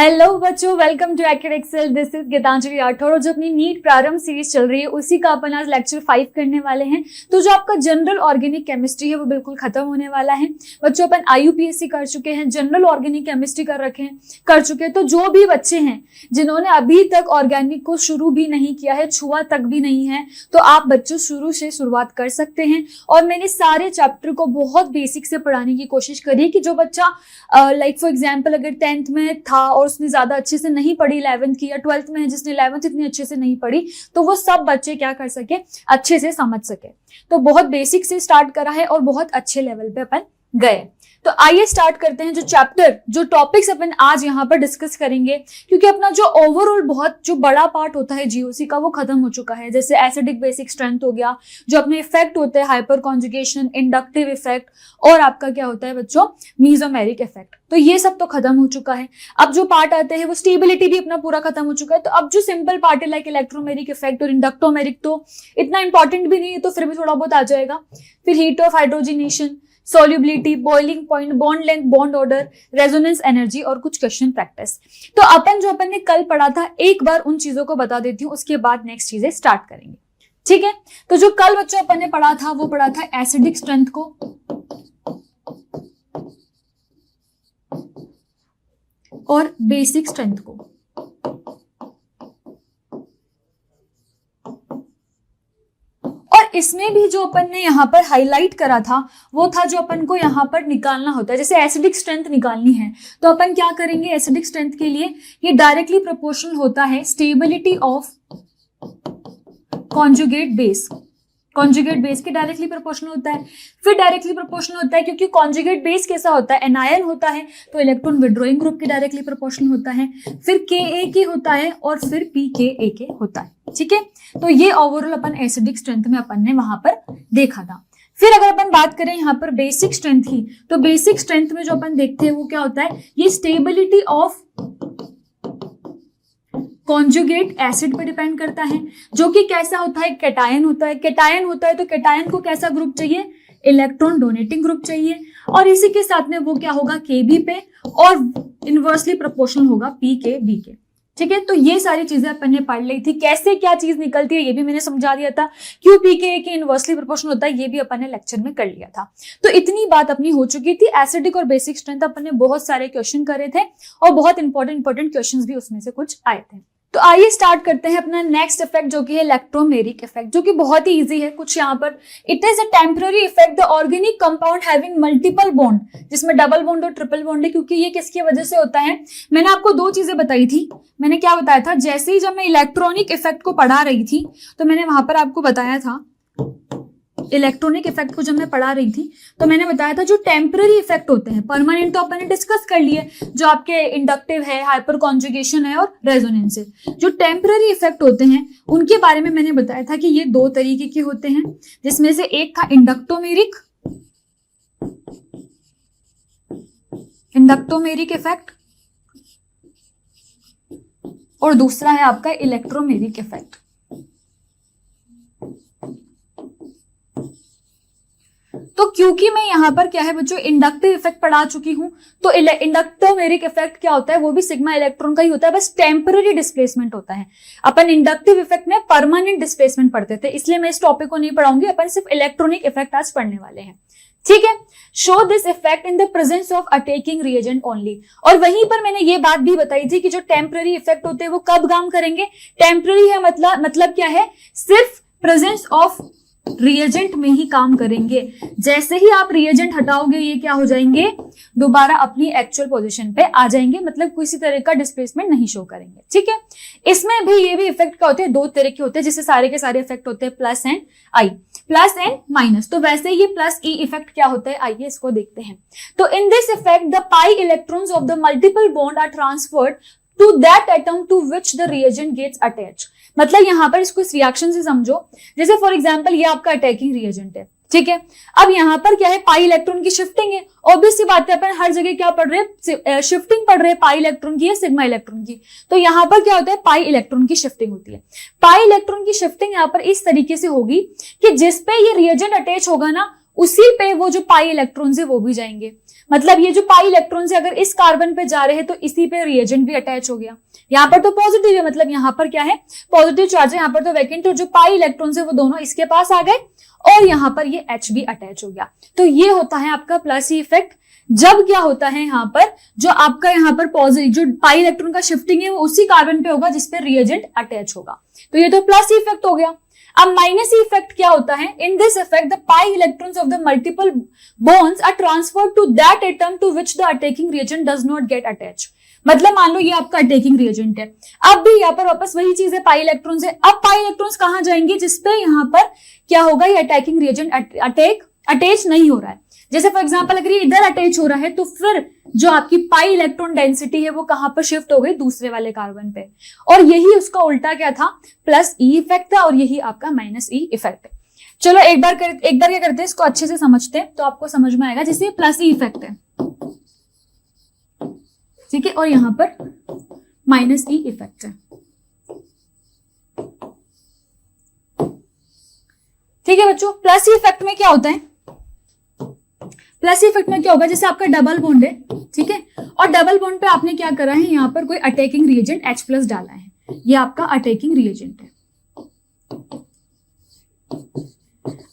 Hello बच्चों, welcome to Acad Excel. This is Geetanjali Rathore और जो अपनी नीट प्रारंभ सीरीज चल रही है उसी का अपन आज लेक्चर 5 करने वाले हैं। तो जो आपका जनरल ऑर्गेनिक केमिस्ट्री है वो बिल्कुल खत्म होने वाला है। बच्चों अपन IUPAC कर चुके हैं, जनरल ऑर्गेनिक केमिस्ट्री कर चुके हैं। तो जो भी बच्चे हैं जिन्होंने अभी तक ऑर्गेनिक को शुरू भी नहीं किया है, छुआ तक भी नहीं है, तो आप बच्चों शुरू से शुरुआत कर सकते हैं। और मैंने सारे चैप्टर को बहुत बेसिक से पढ़ाने की कोशिश करी कि जो बच्चा लाइक फॉर एग्जाम्पल अगर 10th में था और उसने ज्यादा अच्छे से नहीं पढ़ी 11th की, या 12th में है जिसने 11th इतनी अच्छे से नहीं पढ़ी, तो वो सब बच्चे क्या कर सके, अच्छे से समझ सके। तो बहुत बेसिक से स्टार्ट करा है और बहुत अच्छे लेवल पे अपन गए। तो आइए स्टार्ट करते हैं। जो चैप्टर, जो टॉपिक्स अपन आज यहाँ पर डिस्कस करेंगे, क्योंकि अपना जो ओवरऑल बहुत जो बड़ा पार्ट होता है GOC का वो खत्म हो चुका है। जैसे एसिडिक बेसिक स्ट्रेंथ हो गया, जो अपने इफेक्ट होते हैं हाइपर कॉन्जुगेशन, इंडक्टिव इफेक्ट, और आपका क्या होता है बच्चों, मीजोमेरिक इफेक्ट, तो ये सब तो खत्म हो चुका है। अब जो पार्ट आते हैं वो स्टेबिलिटी भी अपना पूरा खत्म हो चुका है। तो अब जो सिंपल पार्ट है लाइक इलेक्ट्रोमेरिक इफेक्ट और इंडक्टोमेरिक, तो इतना इंपॉर्टेंट भी नहीं है, तो फिर भी थोड़ा बहुत आ जाएगा। फिर heat of hydrogenation, solubility, boiling point, bond length, bond order, resonance energy और कुछ क्वेश्चन प्रैक्टिस। तो अपन जो अपन ने कल पढ़ा था एक बार उन चीजों को बता देती हूँ, उसके बाद नेक्स्ट चीजें स्टार्ट करेंगे, ठीक है। तो जो कल बच्चों अपन ने पढ़ा था वो पढ़ा था एसिडिक स्ट्रेंथ को, और बेसिक स्ट्रेंथ को। और इसमें भी जो अपन ने यहाँ पर हाईलाइट करा था वो था जो अपन को यहाँ पर निकालना होता है। जैसे एसिडिक स्ट्रेंथ निकालनी है तो अपन क्या करेंगे, एसिडिक स्ट्रेंथ के लिए ये डायरेक्टली प्रोपोर्शनल होता है stability of conjugate base. Conjugate base के डायरेक्टली प्रोपोर्शनल होता है। फिर डायरेक्टली प्रोपोर्शनल होता है क्योंकि कॉन्जुगेट बेस कैसा होता है, एनायन होता है, तो इलेक्ट्रॉन विड्रॉइंग ग्रुप के डायरेक्टली प्रोपोर्शनल होता है। फिर Ka होता है और फिर pKa होता है, ठीक है। तो ये ओवरऑल अपन एसिडिक स्ट्रेंथ में अपन ने वहां पर देखा था। फिर अगर अपन बात करें यहाँ पर बेसिक स्ट्रेंथ की, तो बेसिक स्ट्रेंथ में जो अपन देखते हैं वो क्या होता है, ये स्टेबिलिटी ऑफ कॉन्जुगेट एसिड पर डिपेंड करता है, जो कि कैसा होता है, कैटायन होता है। कैटायन होता है तो कैटायन को कैसा ग्रुप चाहिए, इलेक्ट्रॉन डोनेटिंग ग्रुप चाहिए, और इसी के साथ में वो क्या होगा, Kb पे, और इनवर्सली प्रोपोर्शनल होगा pKb के, ठीक है। तो ये सारी चीजें अपन ने पढ़ ली थी। कैसे क्या चीज निकलती है ये भी मैंने समझा दिया था। क्यों pKa के इनवर्सली प्रोपोर्शनल होता है ये भी अपन ने लेक्चर में कर लिया था। तो इतनी बात अपनी हो चुकी थी। एसिडिक और बेसिक स्ट्रेंथ अपन ने बहुत सारे क्वेश्चन करे थे और बहुत इंपॉर्टेंट क्वेश्चन भी उसमें से कुछ आए थे। तो आइए स्टार्ट करते हैं अपना नेक्स्ट इफेक्ट, जो कि है इलेक्ट्रोमेरिक इफेक्ट, जो कि बहुत ही इजी है। कुछ यहाँ पर it is a temporary effect the organic compound having multiple bond, जिसमें डबल बॉन्ड और ट्रिपल बॉन्ड है। क्योंकि ये किसकी वजह से होता है, मैंने आपको दो चीजें बताई थी। मैंने क्या बताया था, जैसे ही जब मैं इलेक्ट्रॉनिक इफेक्ट को पढ़ा रही थी तो मैंने वहां पर आपको बताया था, इलेक्ट्रॉनिक इफेक्ट को जब मैं पढ़ा रही थी तो मैंने बताया था जो टेम्पररी इफेक्ट होते हैं, परमानेंट तो अपन ने डिस्कस कर लिए, जो आपके इंडक्टिव है, हाइपर कॉन्जुगेशन है और रेजोनेंस है। जो टेम्पररी इफेक्ट होते हैं उनके बारे में मैंने बताया था कि ये दो तरीके के होते हैं, जिसमें से एक था इंडक्टोमेरिक इफेक्ट, और दूसरा है आपका इलेक्ट्रोमेरिक इफेक्ट। तो क्योंकि मैं यहाँ पर क्या है बच्चों, इंडक्टिव इफेक्ट पढ़ा चुकी हूं, तो इंडक्टोमेरिक इफेक्ट क्या होता है, वो भी सिग्मा इलेक्ट्रॉन का ही होता है, बस टेम्पररी डिस्प्लेसमेंट होता है। अपन इंडक्टिव इफेक्ट में परमानेंट डिस्प्लेसमेंट पढ़ते थे, इसलिए मैं इस टॉपिक को नहीं पढ़ाऊंगी। अपन सिर्फ इलेक्ट्रॉनिक इफेक्ट आज पढ़ने वाले हैं, ठीक है। Show this effect in the presence of attacking reagent only. और वहीं पर मैंने ये बात भी बताई थी कि जो टेम्पररी इफेक्ट होते हैं वो कब काम करेंगे, टेम्पररी है मतलब क्या है, सिर्फ प्रेजेंस ऑफ रिएजेंट में ही काम करेंगे। जैसे ही आप रिएजेंट हटाओगे ये क्या हो जाएंगे, दोबारा अपनी एक्चुअल पोजीशन पे आ जाएंगे, मतलब किसी तरह का डिस्प्लेसमेंट नहीं शो करेंगे, ठीक है। इसमें भी ये भी इफेक्ट क्या होते हैं, दो तरह के होते हैं, जिससे सारे के सारे इफेक्ट होते हैं plus and I, plus and minus. तो वैसे ये प्लस ई इफेक्ट क्या होता है, आइए इसको देखते हैं। तो in this effect the pi electrons of the multiple bond are transferred to that atom to which the reagent gets attached. मतलब यहां पर इसको इस रिएक्शन से समझो, जैसे फॉर एग्जांपल ये आपका अटैकिंग रिएजेंट है, ठीक है। अब यहाँ पर क्या है, पाई इलेक्ट्रॉन की शिफ्टिंग है। ऑब्वियस सी बात है, अपन हर जगह क्या पढ़ रहे हैं, शिफ्टिंग पढ़ रहे हैं, पाई इलेक्ट्रॉन की या सिग्मा इलेक्ट्रॉन की। तो यहाँ पर क्या होता है, पाई इलेक्ट्रॉन की शिफ्टिंग होती है। पाई इलेक्ट्रॉन की शिफ्टिंग यहाँ पर इस तरीके से होगी कि जिसपे ये रिएजेंट अटैच होगा ना, उसी पे वो जो पाई इलेक्ट्रॉन्स है वो भी जाएंगे। मतलब ये जो पाई इलेक्ट्रॉन्स है अगर इस कार्बन पे जा रहे हैं तो इसी पे रिएजेंट भी अटैच हो गया। यहाँ पर तो पॉजिटिव है, मतलब यहाँ पर क्या है, पॉजिटिव चार्ज है, यहाँ पर तो वैकेंट, तो जो पाई इलेक्ट्रॉन्स है वो दोनों इसके पास आ गए और यहाँ पर ये H भी अटैच हो गया। तो ये होता है आपका प्लस ई इफेक्ट। जब क्या होता है यहाँ पर, जो आपका यहाँ पर पॉजिटिव जो पाई इलेक्ट्रॉन का शिफ्टिंग है वो उसी कार्बन पे होगा जिसपे रिएजेंट अटैच होगा। तो ये तो प्लस इफेक्ट हो गया। अब माइनस इफेक्ट क्या होता है, in this effect the pi electrons of the multiple bonds are transferred to that atom to which the attacking reagent does not get attach. मतलब मान लो ये आपका अटैकिंग रिएजेंट है, अब भी यहाँ पर वापस वही चीज है, पाई इलेक्ट्रॉन्स है। अब पाई इलेक्ट्रॉन्स कहां जाएंगे, जिसपे यहाँ पर क्या होगा, ये अटैकिंग रिएजेंट अटैच नहीं हो रहा है। जैसे फॉर एग्जांपल अगर ये इधर अटैच हो रहा है तो फिर जो आपकी पाई इलेक्ट्रॉन डेंसिटी है वो कहां पर शिफ्ट हो गई, दूसरे वाले कार्बन पे। और यही उसका उल्टा क्या था, प्लस ई इफेक्ट था, और यही आपका माइनस ई इफेक्ट है। चलो एक बार क्या करते हैं, इसको अच्छे से समझते हैं तो आपको समझ में आएगा। जैसे प्लस ई इफेक्ट है, ठीक है, और यहां पर माइनस ई इफेक्ट है, ठीक है बच्चों। प्लस ई इफेक्ट में क्या होता है, प्लस इफेक्ट में क्या होगा, जैसे आपका डबल बॉन्ड है, ठीक है, और डबल बॉन्ड पे आपने क्या करा है, यहाँ पर कोई अटैकिंग रिएजेंट H+ डाला है, ये आपका अटैकिंग रिएजेंट है।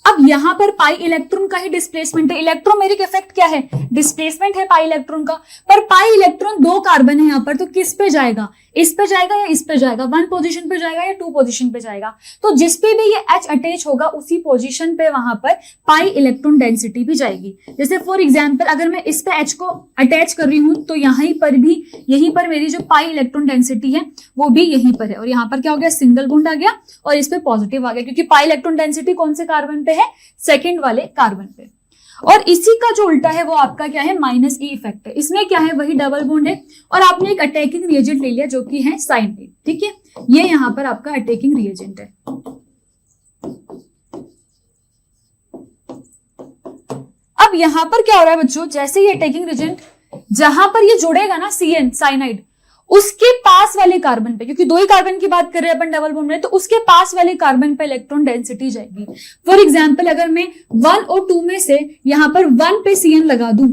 अब यहाँ पर पाई इलेक्ट्रॉन का ही डिस्प्लेसमेंट है। इलेक्ट्रोमेरिक इफेक्ट क्या है, डिस्प्लेसमेंट है पाई इलेक्ट्रॉन का। पर पाई इलेक्ट्रॉन दो कार्बन है यहाँ पर, तो किस पे जाएगा, इस पे जाएगा या इस पे जाएगा, 1 पोजीशन पे जाएगा या 2 पोजीशन पे जाएगा। तो जिस पे भी ये H अटैच होगा उसी पोजीशन पे वहां पर पाई इलेक्ट्रॉन डेंसिटी भी जाएगी। जैसे फॉर एग्जांपल अगर मैं इस पे H को अटैच कर रही हूं तो यहीं पर भी, यहीं पर मेरी जो पाई इलेक्ट्रॉन डेंसिटी है वो भी यहीं पर है, और यहाँ पर क्या हो गया, सिंगल बॉन्ड आ गया और इस पे पॉजिटिव आ गया, क्योंकि पाई इलेक्ट्रॉन डेंसिटी कौन से कार्बन पे है, सेकेंड वाले कार्बन पे। और इसी का जो उल्टा है वो आपका क्या है, माइनस ई इफेक्ट है। इसमें क्या है, वही डबल बॉन्ड है और आपने एक अटैकिंग रिएजेंट ले लिया जो कि है साइनाइड, ठीक है, ये यहां पर आपका अटैकिंग रिएजेंट है। अब यहां पर क्या हो रहा है बच्चों, जैसे ये अटैकिंग रिएजेंट जहां पर ये जुड़ेगा ना CN साइनाइड, उसके पास वाले कार्बन पे, क्योंकि 2 ही कार्बन की बात कर रहे हैं अपन डबल बॉन्ड में, तो उसके पास वाले कार्बन पे इलेक्ट्रॉन डेंसिटी जाएगी। फॉर एग्जांपल अगर मैं 1 और 2 में से यहां पर 1 पे CN लगा दूं,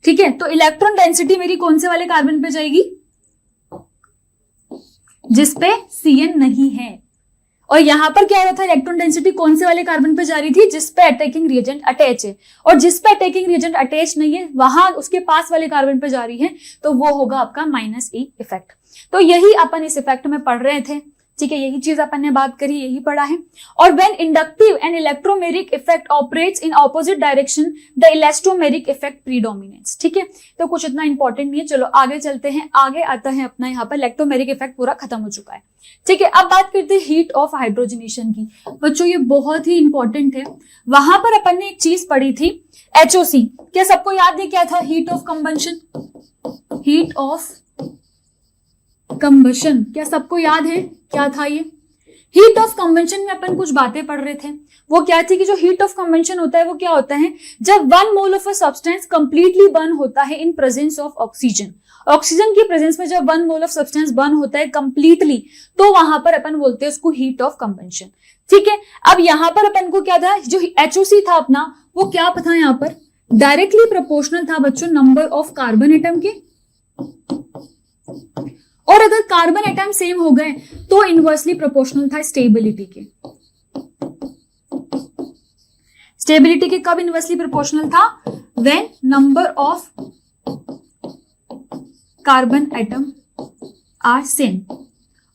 ठीक है, तो इलेक्ट्रॉन डेंसिटी मेरी कौन से वाले कार्बन पे जाएगी, जिसपे CN नहीं है। और यहां पर क्या हो रहा था, इलेक्ट्रॉन डेंसिटी कौन से वाले कार्बन पे जा रही थी, जिसपे अटैकिंग रिएजेंट अटैच है, और जिसपे अटैकिंग रिएजेंट अटैच नहीं है वहां उसके पास वाले कार्बन पे जा रही है, तो वो होगा आपका माइनस ई इफेक्ट। तो यही अपन इस इफेक्ट में पढ़ रहे थे, ठीक है, यही चीज अपन ने बात करी, यही पढ़ा है। और when inductive and electromeric effect operates in opposite direction the electromeric effect predominates, ठीक है। तो कुछ इतना इंपॉर्टेंट नहीं है, चलो आगे चलते हैं। आगे आता है अपना यहाँ पर इलेक्ट्रोमेरिक इफेक्ट पूरा खत्म हो चुका है, ठीक है। अब बात करते हैं हीट ऑफ हाइड्रोजनेशन की। बच्चों ये बहुत ही इंपॉर्टेंट है। वहां पर अपन ने एक चीज पढ़ी थी HOC, क्या सबको याद है क्या था, heat of combustion, heat of combustion, क्या सबको याद है क्या था ये। हीट ऑफ कंबंशन में अपन कुछ बातें पढ़ रहे थे, वो क्या थी कि जो हीट ऑफ कंबंशन होता है वो क्या होता है, जब 1 mole of a substance completely burn होता है in presence of oxygen. Oxygen की प्रेजेंस में जब 1 मोल ऑफ सब्सटेंस बर्न होता है कंप्लीटली, तो वहां पर अपन बोलते हैं उसको हीट ऑफ कंबंशन, ठीक है। अब यहां पर अपन को क्या था, जो HOC था अपना, वो क्या था, यहाँ पर डायरेक्टली प्रोपोर्शनल था बच्चों नंबर ऑफ कार्बन एटम के, और अगर कार्बन एटम सेम हो गए तो इनवर्सली प्रोपोर्शनल था स्टेबिलिटी के। स्टेबिलिटी के कब इनवर्सली प्रोपोर्शनल था, when number of carbon atom are same.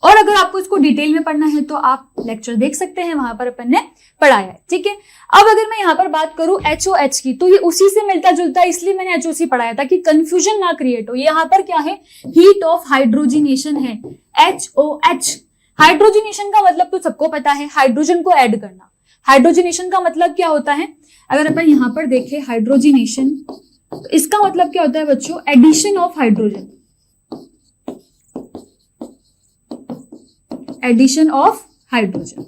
और अगर आपको इसको डिटेल में पढ़ना है तो आप लेक्चर देख सकते हैं, वहां पर अपन ने पढ़ाया है, ठीक है। अब अगर मैं यहां पर बात करूं HOH की, तो ये उसी से मिलता जुलता है, इसलिए मैंने HOC पढ़ाया था कि कंफ्यूजन ना क्रिएट हो। यहाँ पर क्या है, हीट ऑफ हाइड्रोजिनेशन है, HOH। हाइड्रोजिनेशन का मतलब तो सबको पता है, हाइड्रोजन को ऐड करना। हाइड्रोजिनेशन का मतलब क्या होता है, अगर अपन यहां पर देखें हाइड्रोजिनेशन, तो इसका मतलब क्या होता है बच्चों, addition of hydrogen, addition of hydrogen,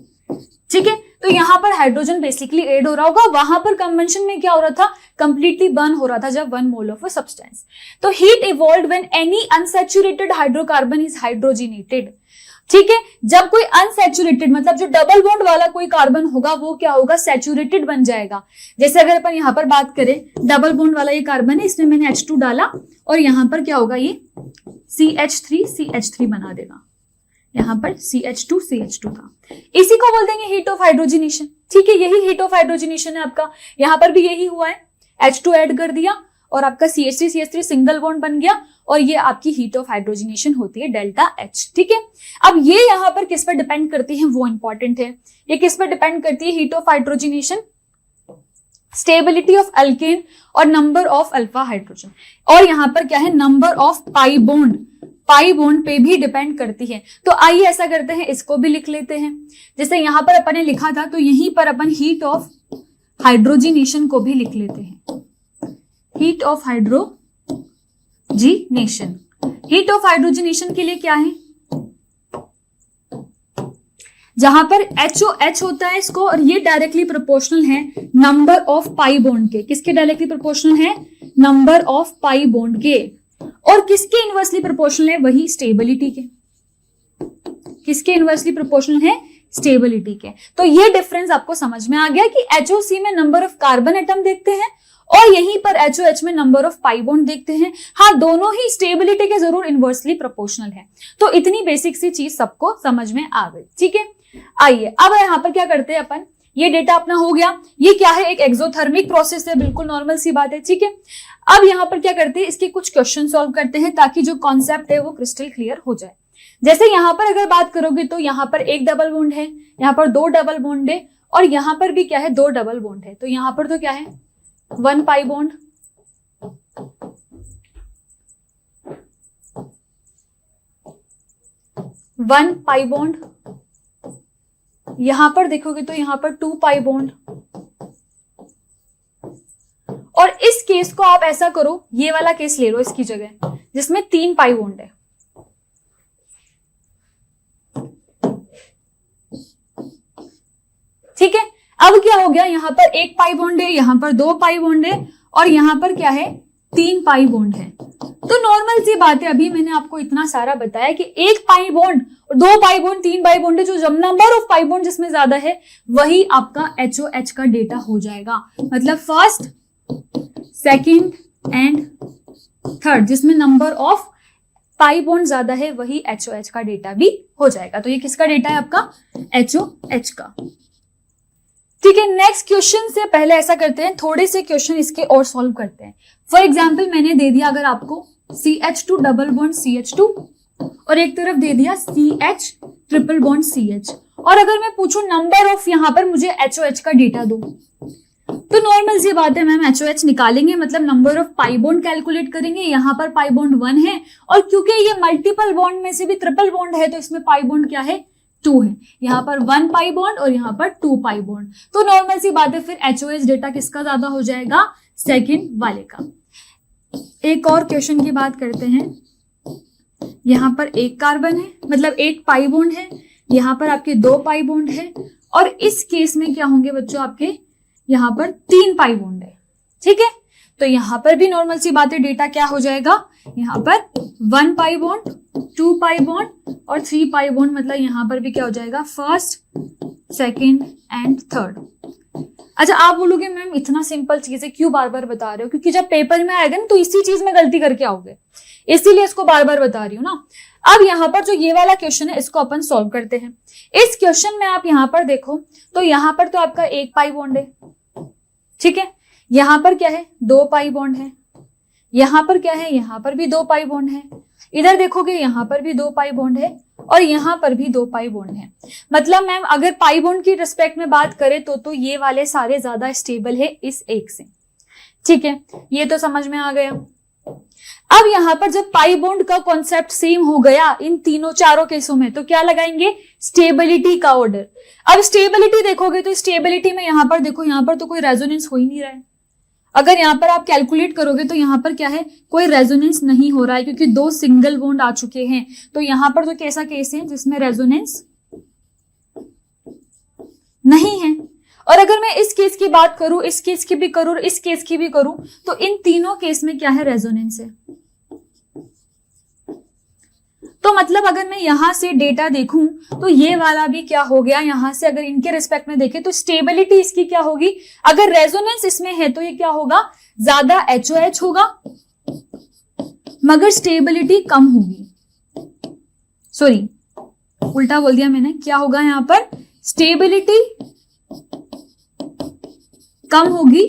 ठीक है। तो यहां पर हाइड्रोजन बेसिकली ऐड हो रहा होगा, वहां पर कंबंशन में क्या हो रहा था, कंप्लीटली बर्न हो रहा था जब 1 मोल ऑफ अ सब्सटेंस। तो heat evolved when any unsaturated hydrocarbon is hydrogenated. ठीक है। जब कोई अनसैचुरेटेड मतलब जो डबल बॉन्ड वाला कोई कार्बन होगा वो क्या होगा, सैचुरेटेड बन जाएगा। जैसे अगर अपन यहां पर बात करें, डबल बॉन्ड वाला ये कार्बन है, इसमें मैंने H2 डाला और यहां पर क्या होगा, ये CH3 बना देगा, यहां पर CH2 था। इसी को बोल देंगे हीट ऑफ हाइड्रोजनेशन। ठीक है, यही हीट ऑफ हाइड्रोजनेशन है आपका। यहां पर भी यही हुआ है, H2 ऐड कर दिया और आपका CH3 सिंगल बॉन्ड बन गया और ये आपकी हीट ऑफ हाइड्रोजनेशन होती है डेल्टा H। ठीक है, अब ये यहां पर किस पर डिपेंड करती है वो इंपॉर्टेंट है। ये किस पर डिपेंड करती है, heat of hydrogenation, stability of alkane और नंबर ऑफ अल्फा हाइड्रोजन। और यहां पर क्या है, नंबर ऑफ पाई बॉन्ड पे भी डिपेंड करती है। तो आइए ऐसा करते हैं, इसको भी लिख लेते हैं। जैसे यहां पर अपन ने लिखा था तो यहीं पर अपन हीट ऑफ हाइड्रोजनेशन को भी लिख लेते हैं, heat of hydrogenation. Heat of hydrogenation के लिए क्या है, जहां पर HOH होता है इसको, और ये डायरेक्टली प्रोपोर्शनल है नंबर ऑफ पाई बॉन्ड के। किसके डायरेक्टली प्रोपोर्शनल है, नंबर ऑफ पाई बॉन्ड के। और किसके इनवर्सली प्रोपोर्शनल है, वही स्टेबिलिटी के। किसके इनवर्सली प्रोपोर्शनल है, स्टेबिलिटी के। तो ये डिफरेंस आपको समझ में आ गया कि HOC में नंबर ऑफ कार्बन एटम देखते हैं और यहीं पर HOH में नंबर ऑफ पाई बॉन्ड देखते हैं। हाँ, दोनों ही स्टेबिलिटी के जरूर इनवर्सली प्रोपोर्शनल है। तो इतनी बेसिक सी चीज सबको समझ में आ गई। ठीक है, आइए अब यहां पर क्या करते हैं अपन, ये डेटा अपना हो गया। ये क्या है, एक एक्सोथर्मिक प्रोसेस है, बिल्कुल नॉर्मल सी बात है। ठीक है, अब यहां पर क्या करते हैं, इसके कुछ क्वेश्चन सॉल्व करते हैं ताकि जो कॉन्सेप्ट है वो क्रिस्टल क्लियर हो जाए। जैसे यहां पर अगर बात करोगे तो यहां पर एक डबल बॉन्ड है, यहां पर दो डबल बॉन्ड है और यहां पर भी क्या है, दो डबल बॉन्ड है। तो यहां पर तो क्या है, 1 पाई बॉन्ड, यहां पर देखोगे तो यहां पर 2 पाई बॉन्ड। और इस केस को आप ऐसा करो, ये वाला केस ले लो इसकी जगह, जिसमें 3 पाई बॉन्ड है। ठीक है, अब क्या हो गया, यहां पर 1 पाई बॉन्ड है, यहां पर 2 पाई बॉन्ड है और यहां पर क्या है, 3 पाई बॉन्ड है। तो नॉर्मल सी बात है, अभी मैंने आपको इतना सारा बताया कि 1 pi bond, 2 pi bond, 3 pi bond है, जो जब नंबर ऑफ पाई बॉन्ड जिसमें ज्यादा है वही आपका HOH का डेटा हो जाएगा। मतलब फर्स्ट, सेकंड एंड थर्ड, जिसमें नंबर ऑफ पाई बॉन्ड ज्यादा है वही HOH का डेटा भी हो जाएगा। तो ये किसका डेटा है, आपका HOH का। ठीक है, नेक्स्ट क्वेश्चन से पहले ऐसा करते हैं, थोड़े से क्वेश्चन इसके और सॉल्व करते हैं। फॉर एग्जाम्पल मैंने दे दिया अगर आपको CH2 डबल बॉन्ड CH2 और एक तरफ दे दिया CH ट्रिपल बॉन्ड CH, और अगर मैं पूछूं नंबर ऑफ, यहां पर मुझे HOH का डेटा दो, तो नॉर्मल सी बात है मैम, HOH निकालेंगे मतलब number of pi bond calculate करेंगे। यहां पर पाई बॉन्ड 1 है और क्योंकि ये मल्टीपल बॉन्ड में से भी ट्रिपल बॉन्ड है तो इसमें पाई बॉन्ड क्या है, 2 है। यहां पर 1 पाई बॉन्ड और यहां पर 2 पाई बॉन्ड। तो नॉर्मल सी बात है, फिर HOH डेटा किसका ज्यादा हो जाएगा, सेकंड वाले का। एक और क्वेश्चन की बात करते हैं। यहां पर एक कार्बन है, मतलब 1 पाई बॉन्ड है, यहां पर आपके 2 पाई बॉन्ड है और इस केस में क्या होंगे बच्चों, आपके यहां पर 3 पाई बॉन्ड है। ठीक है, तो यहां पर भी नॉर्मल सी बात है, डेटा क्या हो जाएगा, यहां पर 1 पाई बॉन्ड, 2 पाई बॉन्ड और 3 पाई बॉन्ड, मतलब यहां पर भी क्या हो जाएगा, फर्स्ट, सेकंड एंड थर्ड। अच्छा, आप बोलोगे मैम इतना सिंपल चीज है क्यों बार बार बता रहे हो, क्योंकि जब पेपर में आएगा ना तो इसी चीज में गलती करके आओगे, इसीलिए इसको बार बार बता रही हूँ ना। अब यहाँ पर जो ये वाला क्वेश्चन है इसको अपन सॉल्व करते हैं। इस क्वेश्चन में आप यहाँ पर देखो तो यहाँ पर तो आपका 1 पाई बॉन्ड है। ठीक है, यहाँ पर क्या है, 2 पाई बॉन्ड है, यहाँ पर क्या है, यहाँ पर भी 2 पाई बॉन्ड है, इधर देखोगे यहाँ पर भी 2 पाई बॉन्ड है और यहाँ पर भी 2 पाई बॉन्ड है। मतलब मैम अगर पाई बॉन्ड की रिस्पेक्ट में बात करें तो ये वाले सारे ज्यादा स्टेबल है इस एक से। ठीक है, ये तो समझ में आ गया। अब यहाँ पर जब पाई बॉन्ड का कॉन्सेप्ट सेम हो गया इन तीनों चारों केसों में, तो क्या लगाएंगे, स्टेबिलिटी का ऑर्डर। अब स्टेबिलिटी देखोगे तो स्टेबिलिटी में यहाँ पर देखो, यहाँ पर तो कोई रेजोनेंस हो ही नहीं रहा है। अगर यहाँ पर आप कैलकुलेट करोगे तो यहाँ पर क्या है, कोई रेजोनेंस नहीं हो रहा है क्योंकि 2 सिंगल बॉन्ड आ चुके हैं। तो यहाँ पर तो कैसा केस है जिसमें रेजोनेंस नहीं है। और अगर मैं इस केस की बात करूं, इस केस की भी करूं, इस केस की भी करूं, तो इन तीनों केस में क्या है, रेजोनेंस है। तो मतलब अगर मैं यहां से डेटा देखूं तो ये वाला भी क्या हो गया, यहां से अगर इनके रिस्पेक्ट में देखें तो स्टेबिलिटी इसकी क्या होगी, अगर रेजोनेंस इसमें है तो ये क्या होगा, ज्यादा HOH होगा मगर स्टेबिलिटी कम होगी, सॉरी उल्टा बोल दिया मैंने, क्या होगा यहां पर, स्टेबिलिटी कम होगी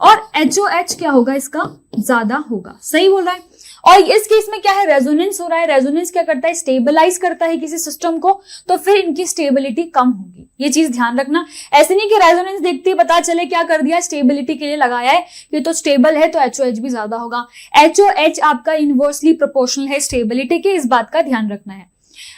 और HOH क्या होगा इसका, ज्यादा होगा। सही बोल रहा है। और इस केस में क्या है, रेजोनेंस हो रहा है, रेजोनेंस क्या करता है, स्टेबलाइज करता है किसी सिस्टम को, तो फिर इनकी स्टेबिलिटी कम होगी। ये चीज ध्यान रखना, ऐसे नहीं कि रेजोनेंस देखते ही पता चले क्या कर दिया, स्टेबिलिटी के लिए लगाया है, ये तो स्टेबल है तो HOH भी ज्यादा होगा। HOH आपका इनवर्सली प्रोपोर्शनल है स्टेबिलिटी के, इस बात का ध्यान रखना है।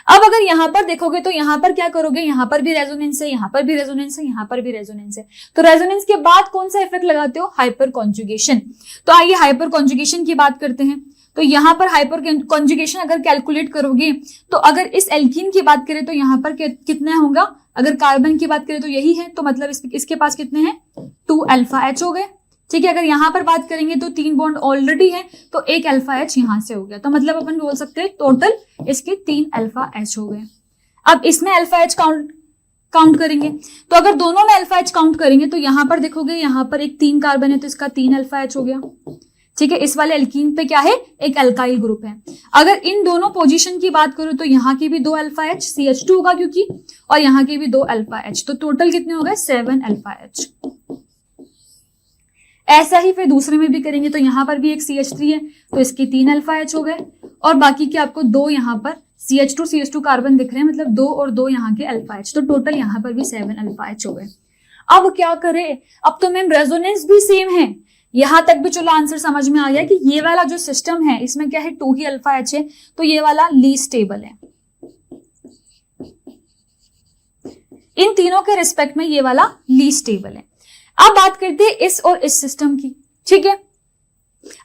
अब अगर यहां पर देखोगे तो यहां पर क्या करोगे, यहां पर भी रेजोनेंस है, यहां पर भी रेजोनेंस है, यहां पर भी रेजोनेंस है, तो रेजोनेंस के बाद कौन सा इफेक्ट लगाते हो, हाइपर कॉन्जुगेशन। तो आइए हाइपर कॉन्जुगेशन की बात करते हैं। तो यहां पर हाइपर कॉन्जुगेशन अगर कैलकुलेट करोगे तो अगर इस एल्कीन की बात करें तो यहां पर कितना होगा, अगर कार्बन की बात करें तो यही है, तो मतलब इसके पास कितने हैं, 2 अल्फा H हो गए। ठीक है, अगर यहां पर बात करेंगे तो 3 बॉन्ड ऑलरेडी है तो 1 अल्फा H यहां से हो गया, तो मतलब अपन बोल सकते हैं टोटल इसके 3 अल्फा H हो गए। अब इसमें अल्फा H काउंट करेंगे, तो अगर दोनों में अल्फा H काउंट करेंगे तो यहां पर देखोगे, यहां पर एक 3 कार्बन है तो इसका 3 अल्फा H हो गया। ठीक है, इस वाले एल्कीन पे क्या है, एक अल्काइल ग्रुप है। अगर इन दोनों पोजीशन की बात करूं तो यहाँ की भी 2 अल्फा H, CH2 होगा क्योंकि, और यहाँ की भी 2 अल्फा H, तो टोटल कितने हो गए, 7 अल्फा H। ऐसा ही फिर दूसरे में भी करेंगे तो यहाँ पर भी एक CH3 है तो इसके 3 अल्फा H हो गए, और बाकी के आपको 2 यहाँ पर CH2 कार्बन दिख रहे हैं, मतलब 2 और 2 यहाँ के अल्फा H, तो टोटल यहाँ पर भी 7 अल्फा H हो गए। अब क्या करें, अब तो मैम रेजोनेंस भी सेम है, यहां तक भी चलो आंसर समझ में आ गया कि ये वाला जो सिस्टम है इसमें क्या है, 2 ही अल्फा H है, तो ये वाला लीस्ट स्टेबल है। इन तीनों के रिस्पेक्ट में ये वाला लीस्ट स्टेबल है। अब बात करते हैं इस और इस सिस्टम की। ठीक है,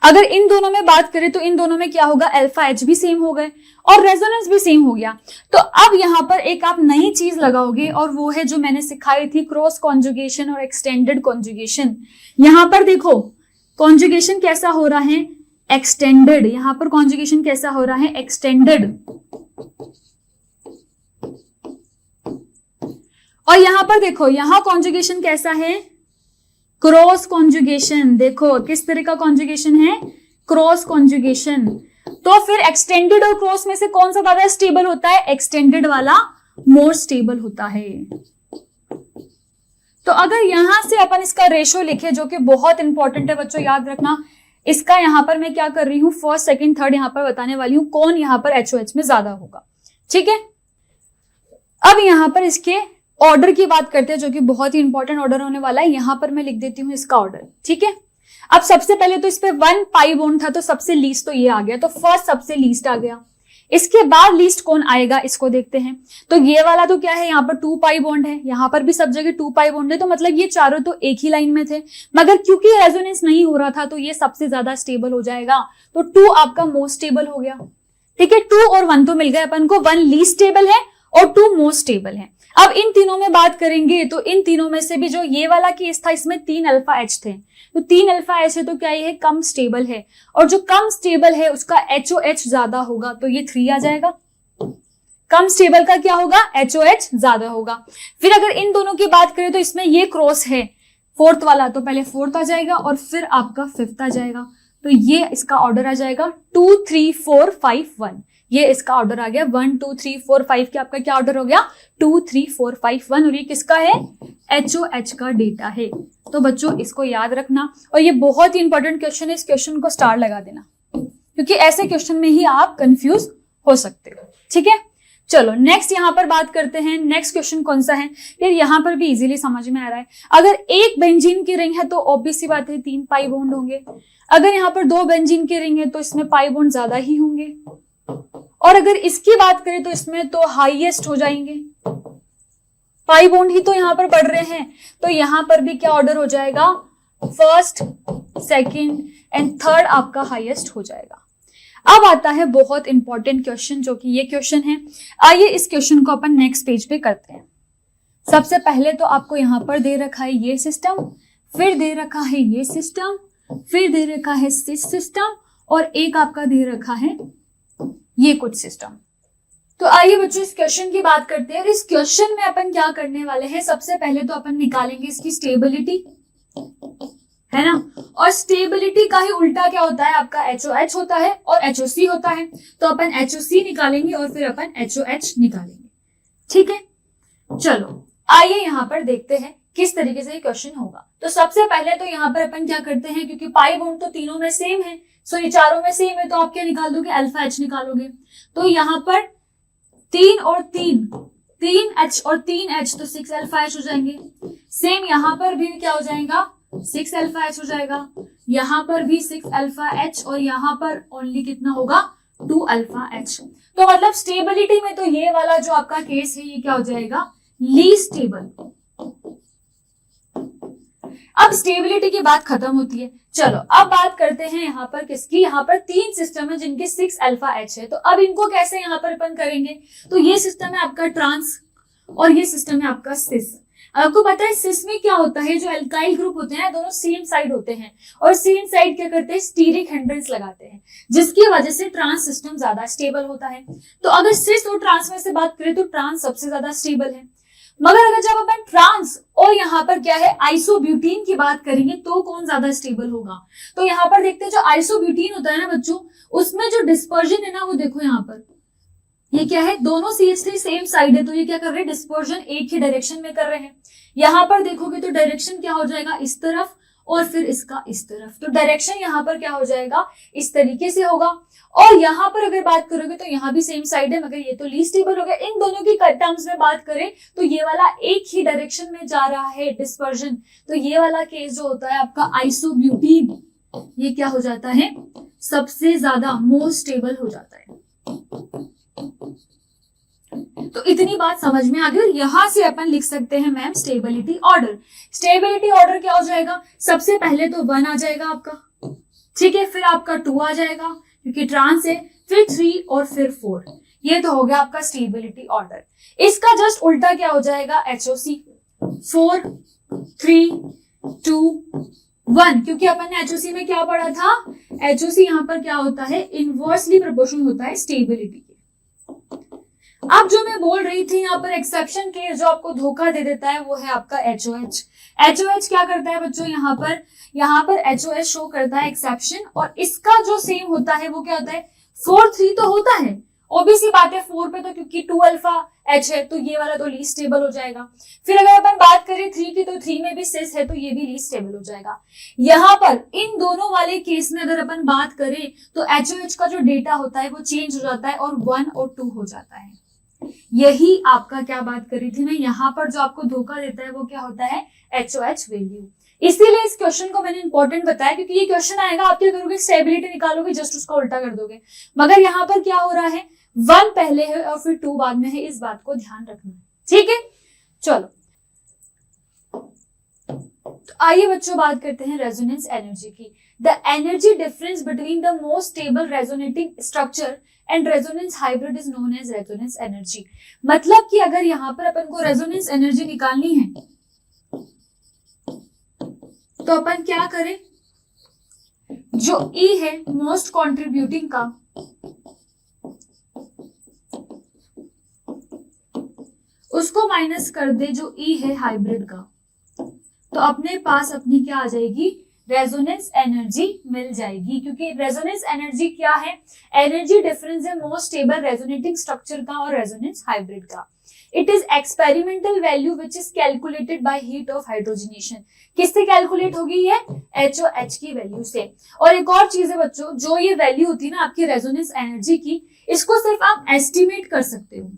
अगर इन दोनों में बात करें तो इन दोनों में क्या होगा, अल्फा H भी सेम हो गए और रेजोनेंस भी सेम हो गया। तो अब यहां पर एक आप नई चीज लगाओगे और वो है जो मैंने सिखाई थी, क्रॉस कॉन्जुगेशन और एक्सटेंडेड कॉन्जुगेशन। यहां पर देखो कॉन्जुगेशन कैसा हो रहा है, एक्सटेंडेड, यहां पर कॉन्जुगेशन कैसा हो रहा है, एक्सटेंडेड। और यहां पर देखो यहां कॉन्जुगेशन कैसा है, क्रॉस कॉन्जुगेशन। देखो किस तरह का कॉन्जुगेशन है, क्रॉस कॉन्जुगेशन। तो फिर एक्सटेंडेड और क्रॉस में से कौन सा ज्यादा स्टेबल होता है, एक्सटेंडेड वाला मोर स्टेबल होता है। तो अगर यहां से अपन इसका रेशो लिखे, जो कि बहुत इंपॉर्टेंट है बच्चों, याद रखना, इसका यहां पर मैं क्या कर रही हूं, फर्स्ट सेकंड थर्ड यहां पर बताने वाली हूं कौन यहां पर HOH में ज्यादा होगा। ठीक है, अब यहां पर इसके ऑर्डर की बात करते हैं, जो कि बहुत ही इंपॉर्टेंट ऑर्डर होने वाला है। यहां पर मैं लिख देती हूं इसका ऑर्डर। ठीक है, अब सबसे पहले तो इस पे 1 पाई बॉन्ड था तो सबसे लीस्ट तो ये आ गया, तो फर्स्ट सबसे लीस्ट आ गया। इसके बाद लीस्ट कौन आएगा इसको देखते हैं। तो ये वाला तो क्या है, यहाँ पर 2 पाई बॉन्ड है, यहाँ पर भी सब जगह 2 पाई बॉन्ड है, तो मतलब ये चारों तो एक ही लाइन में थे, मगर क्योंकि रेजोनेंस नहीं हो रहा था तो ये सबसे ज्यादा स्टेबल हो जाएगा, तो 2 आपका मोस्ट स्टेबल हो गया। ठीक है, 2 और 1 तो मिल गए अपन को, 1 लीस्ट स्टेबल है और 2 मोस्ट स्टेबल है। अब इन तीनों में बात करेंगे तो इन तीनों में से भी जो ये वाला केस था इसमें 3 अल्फा H थे, तो 3 अल्फा H है तो क्या ये है, कम स्टेबल है, और जो कम स्टेबल है उसका HOH ज्यादा होगा, तो ये 3 आ जाएगा। कम स्टेबल का क्या होगा, HOH ज्यादा होगा। फिर अगर इन दोनों की बात करें तो इसमें ये क्रॉस है फोर्थ वाला, तो पहले फोर्थ आ जाएगा और फिर आपका फिफ्थ आ जाएगा, तो ये इसका ऑर्डर आ जाएगा 2 3 4 5 1। ये इसका ऑर्डर आ गया 1 2 3 4 5 के आपका क्या ऑर्डर हो गया, 2 3 4 5 1, और ये किसका है, HOH का डेटा है। तो बच्चों इसको याद रखना, और ये बहुत ही इंपॉर्टेंट क्वेश्चन है, इस क्वेश्चन को स्टार लगा देना, क्योंकि ऐसे क्वेश्चन में ही आप कंफ्यूज हो सकते हो। ठीक है, चलो नेक्स्ट यहां पर बात करते हैं। नेक्स्ट क्वेश्चन कौन सा है यार, यहां पर भी इजीली समझ में आ रहा है। अगर एक बेंजीन की रिंग है तो ऑब्वियस सी बात है 3 पाई बॉन्ड होंगे। अगर यहाँ पर 2 बेंजीन की रिंग है तो इसमें पाई बॉन्ड ज्यादा ही होंगे, और अगर इसकी बात करें तो इसमें तो हाईएस्ट हो जाएंगे, पाई बॉन्ड ही तो यहां पर पढ़ रहे हैं, तो यहां पर भी क्या ऑर्डर हो जाएगा, फर्स्ट सेकंड एंड थर्ड आपका हाईएस्ट हो जाएगा। अब आता है बहुत इंपॉर्टेंट क्वेश्चन, जो कि ये क्वेश्चन है। आइए इस क्वेश्चन को अपन नेक्स्ट पेज पे करते हैं। सबसे पहले तो आपको यहां पर दे रखा है ये सिस्टम, फिर दे रखा है ये सिस्टम, फिर दे रखा है सिस्टम, और एक आपका दे रखा है ये कुछ सिस्टम। तो आइए बच्चों इस क्वेश्चन की बात करते हैं। और इस क्वेश्चन में अपन क्या करने वाले हैं, सबसे पहले तो अपन निकालेंगे इसकी स्टेबिलिटी, है ना। और स्टेबिलिटी का ही उल्टा क्या होता है, आपका HOH होता है और HOC होता है। तो अपन HOC निकालेंगे और फिर अपन HOH निकालेंगे, ठीक है। चलो आइए यहाँ पर देखते हैं किस तरीके से ये क्वेश्चन होगा। तो सबसे पहले तो यहाँ पर अपन क्या करते हैं, क्योंकि पाई बॉन्ड तो तीनों में सेम है, सो ये चारों में सेम है, तो आप क्या निकाल दोगे, अल्फा H निकालोगे। तो यहाँ पर 3 और 3, 3H और 3H, तो 6 अल्फा H हो जाएंगे। सेम यहाँ पर भी क्या हो जाएगा, 6 अल्फा H हो जाएगा। यहाँ पर भी 6 अल्फा H और यहाँ पर ओनली कितना होगा, 2 अल्फा H। तो मतलब स्टेबिलिटी में तो ये वाला जो आपका केस है ये क्या हो जाएगा, लीस्ट स्टेबल। अब स्टेबिलिटी की बात खत्म होती है। चलो अब बात करते हैं यहाँ पर किसकी, यहाँ पर 3 सिस्टम है जिनके 6 अल्फा H है। तो अब इनको कैसे यहाँ पर अपन करेंगे, तो ये सिस्टम है आपका ट्रांस और ये सिस्टम है आपका सिस। आपको पता है सिस में क्या होता है, जो अल्काइल ग्रुप होते हैं दोनों सेम साइड होते हैं और सेम साइड क्या करते हैं, स्टीरिक हिंड्रेंस लगाते हैं, जिसकी वजह से ट्रांस सिस्टम ज्यादा स्टेबल होता है। तो अगर सिस और ट्रांस में से बात करें तो ट्रांस सबसे ज्यादा स्टेबल है। मगर अगर जब अपन ट्रांस और यहाँ पर क्या है आइसोब्यूटीन की बात करेंगे तो कौन ज्यादा स्टेबल होगा, तो यहाँ पर देखते हैं जो आइसोब्यूटीन होता है ना बच्चों, उसमें जो डिस्पर्जन है ना, वो देखो यहाँ पर ये क्या है, दोनों CH3 सेम साइड है, तो ये क्या कर रहे हैं, डिस्पर्जन एक ही डायरेक्शन में कर रहे हैं। यहाँ पर देखोगे तो डायरेक्शन क्या हो जाएगा, इस तरफ और फिर इसका इस तरफ, तो डायरेक्शन यहाँ पर क्या हो जाएगा, इस तरीके से होगा। और यहाँ पर अगर बात करोगे तो यहाँ भी सेम साइड है, मगर ये तो लीस्ट स्टेबल हो गया। इन दोनों की टर्म्स में बात करें तो ये वाला एक ही डायरेक्शन में जा रहा है डिस्पर्जन, तो ये वाला केस जो होता है आपका आइसोब्यूटीन, ये क्या हो जाता है, सबसे ज्यादा मोस्ट स्टेबल हो जाता है। तो इतनी बात समझ में आ गई। और यहां से अपन लिख सकते हैं ma'am stability order. Stability order क्या हो जाएगा, सबसे पहले तो 1 आ जाएगा आपका, ठीक है, फिर आपका 2 आ जाएगा क्योंकि ट्रांस है, फिर 3 और फिर 4। ये तो हो गया आपका स्टेबिलिटी ऑर्डर। इसका जस्ट उल्टा क्या हो जाएगा, HOC 4 3 2 1, क्योंकि अपन ने HOC में क्या पढ़ा था, HOC यहाँ पर क्या होता है, इनवर्सली प्रोपोर्शनल होता है स्टेबिलिटी के। अब जो मैं बोल रही थी यहाँ पर एक्सेप्शन केस जो आपको धोखा दे देता है वो है आपका HOH। HOH क्या करता है बच्चों, यहाँ पर HOH शो करता है एक्सेप्शन, और इसका जो सेम होता है वो क्या होता है, 4 3 तो होता है, ऑब्वियसली बात है 4 पे तो क्योंकि 2 अल्फा H है तो ये वाला तो लीस्ट स्टेबल हो जाएगा। फिर अगर अपन बात करें 3 की, तो 3 में भी सिस है तो ये भी लीस्ट स्टेबल हो जाएगा। यहाँ पर इन दोनों वाले केस में अगर अपन बात करें तो HOH का जो डेटा होता है वो चेंज हो जाता है और 1 और 2 हो जाता है। यही आपका क्या बात करी थी मैं, यहाँ पर जो आपको धोखा देता है वो क्या होता है, HOH वैल्यू। इसीलिए इस क्वेश्चन को मैंने इंपॉर्टेंट बताया, क्योंकि ये क्वेश्चन आएगा आप क्या करोगे, स्टेबिलिटी निकालोगे, जस्ट उसका उल्टा कर दोगे। मगर यहाँ पर क्या हो रहा है, 1 पहले है और फिर 2 बाद में है, इस बात को ध्यान रखना है, ठीक है। चलो तो आइए बच्चों बात करते हैं रेजोनेंस एनर्जी की। The energy difference between the most stable resonating structure and resonance hybrid is known as resonance energy. मतलब कि अगर यहाँ पर अपन को रेजोनेंस एनर्जी निकालनी है तो अपन क्या करें, जो E है मोस्ट कंट्रीब्यूटिंग का, उसको माइनस कर दे जो E है हाइब्रिड का, तो अपने पास अपनी क्या आ जाएगी, रेजोनेंस एनर्जी मिल जाएगी। क्योंकि रेजोनेंस एनर्जी क्या है, एनर्जी डिफरेंस है मोस्ट स्टेबल रेजोनेटिंग स्ट्रक्चर का और रेजोनेंस हाइब्रिड का। It is experimental value which is calculated by heat of hydrogenation. किससे कैलकुलेट होगी ये, HOH की वैल्यू से। और एक और चीज है बच्चों, जो ये वैल्यू होती है ना आपकी रेजोनेंस एनर्जी की, इसको सिर्फ आप एस्टिमेट कर सकते हो,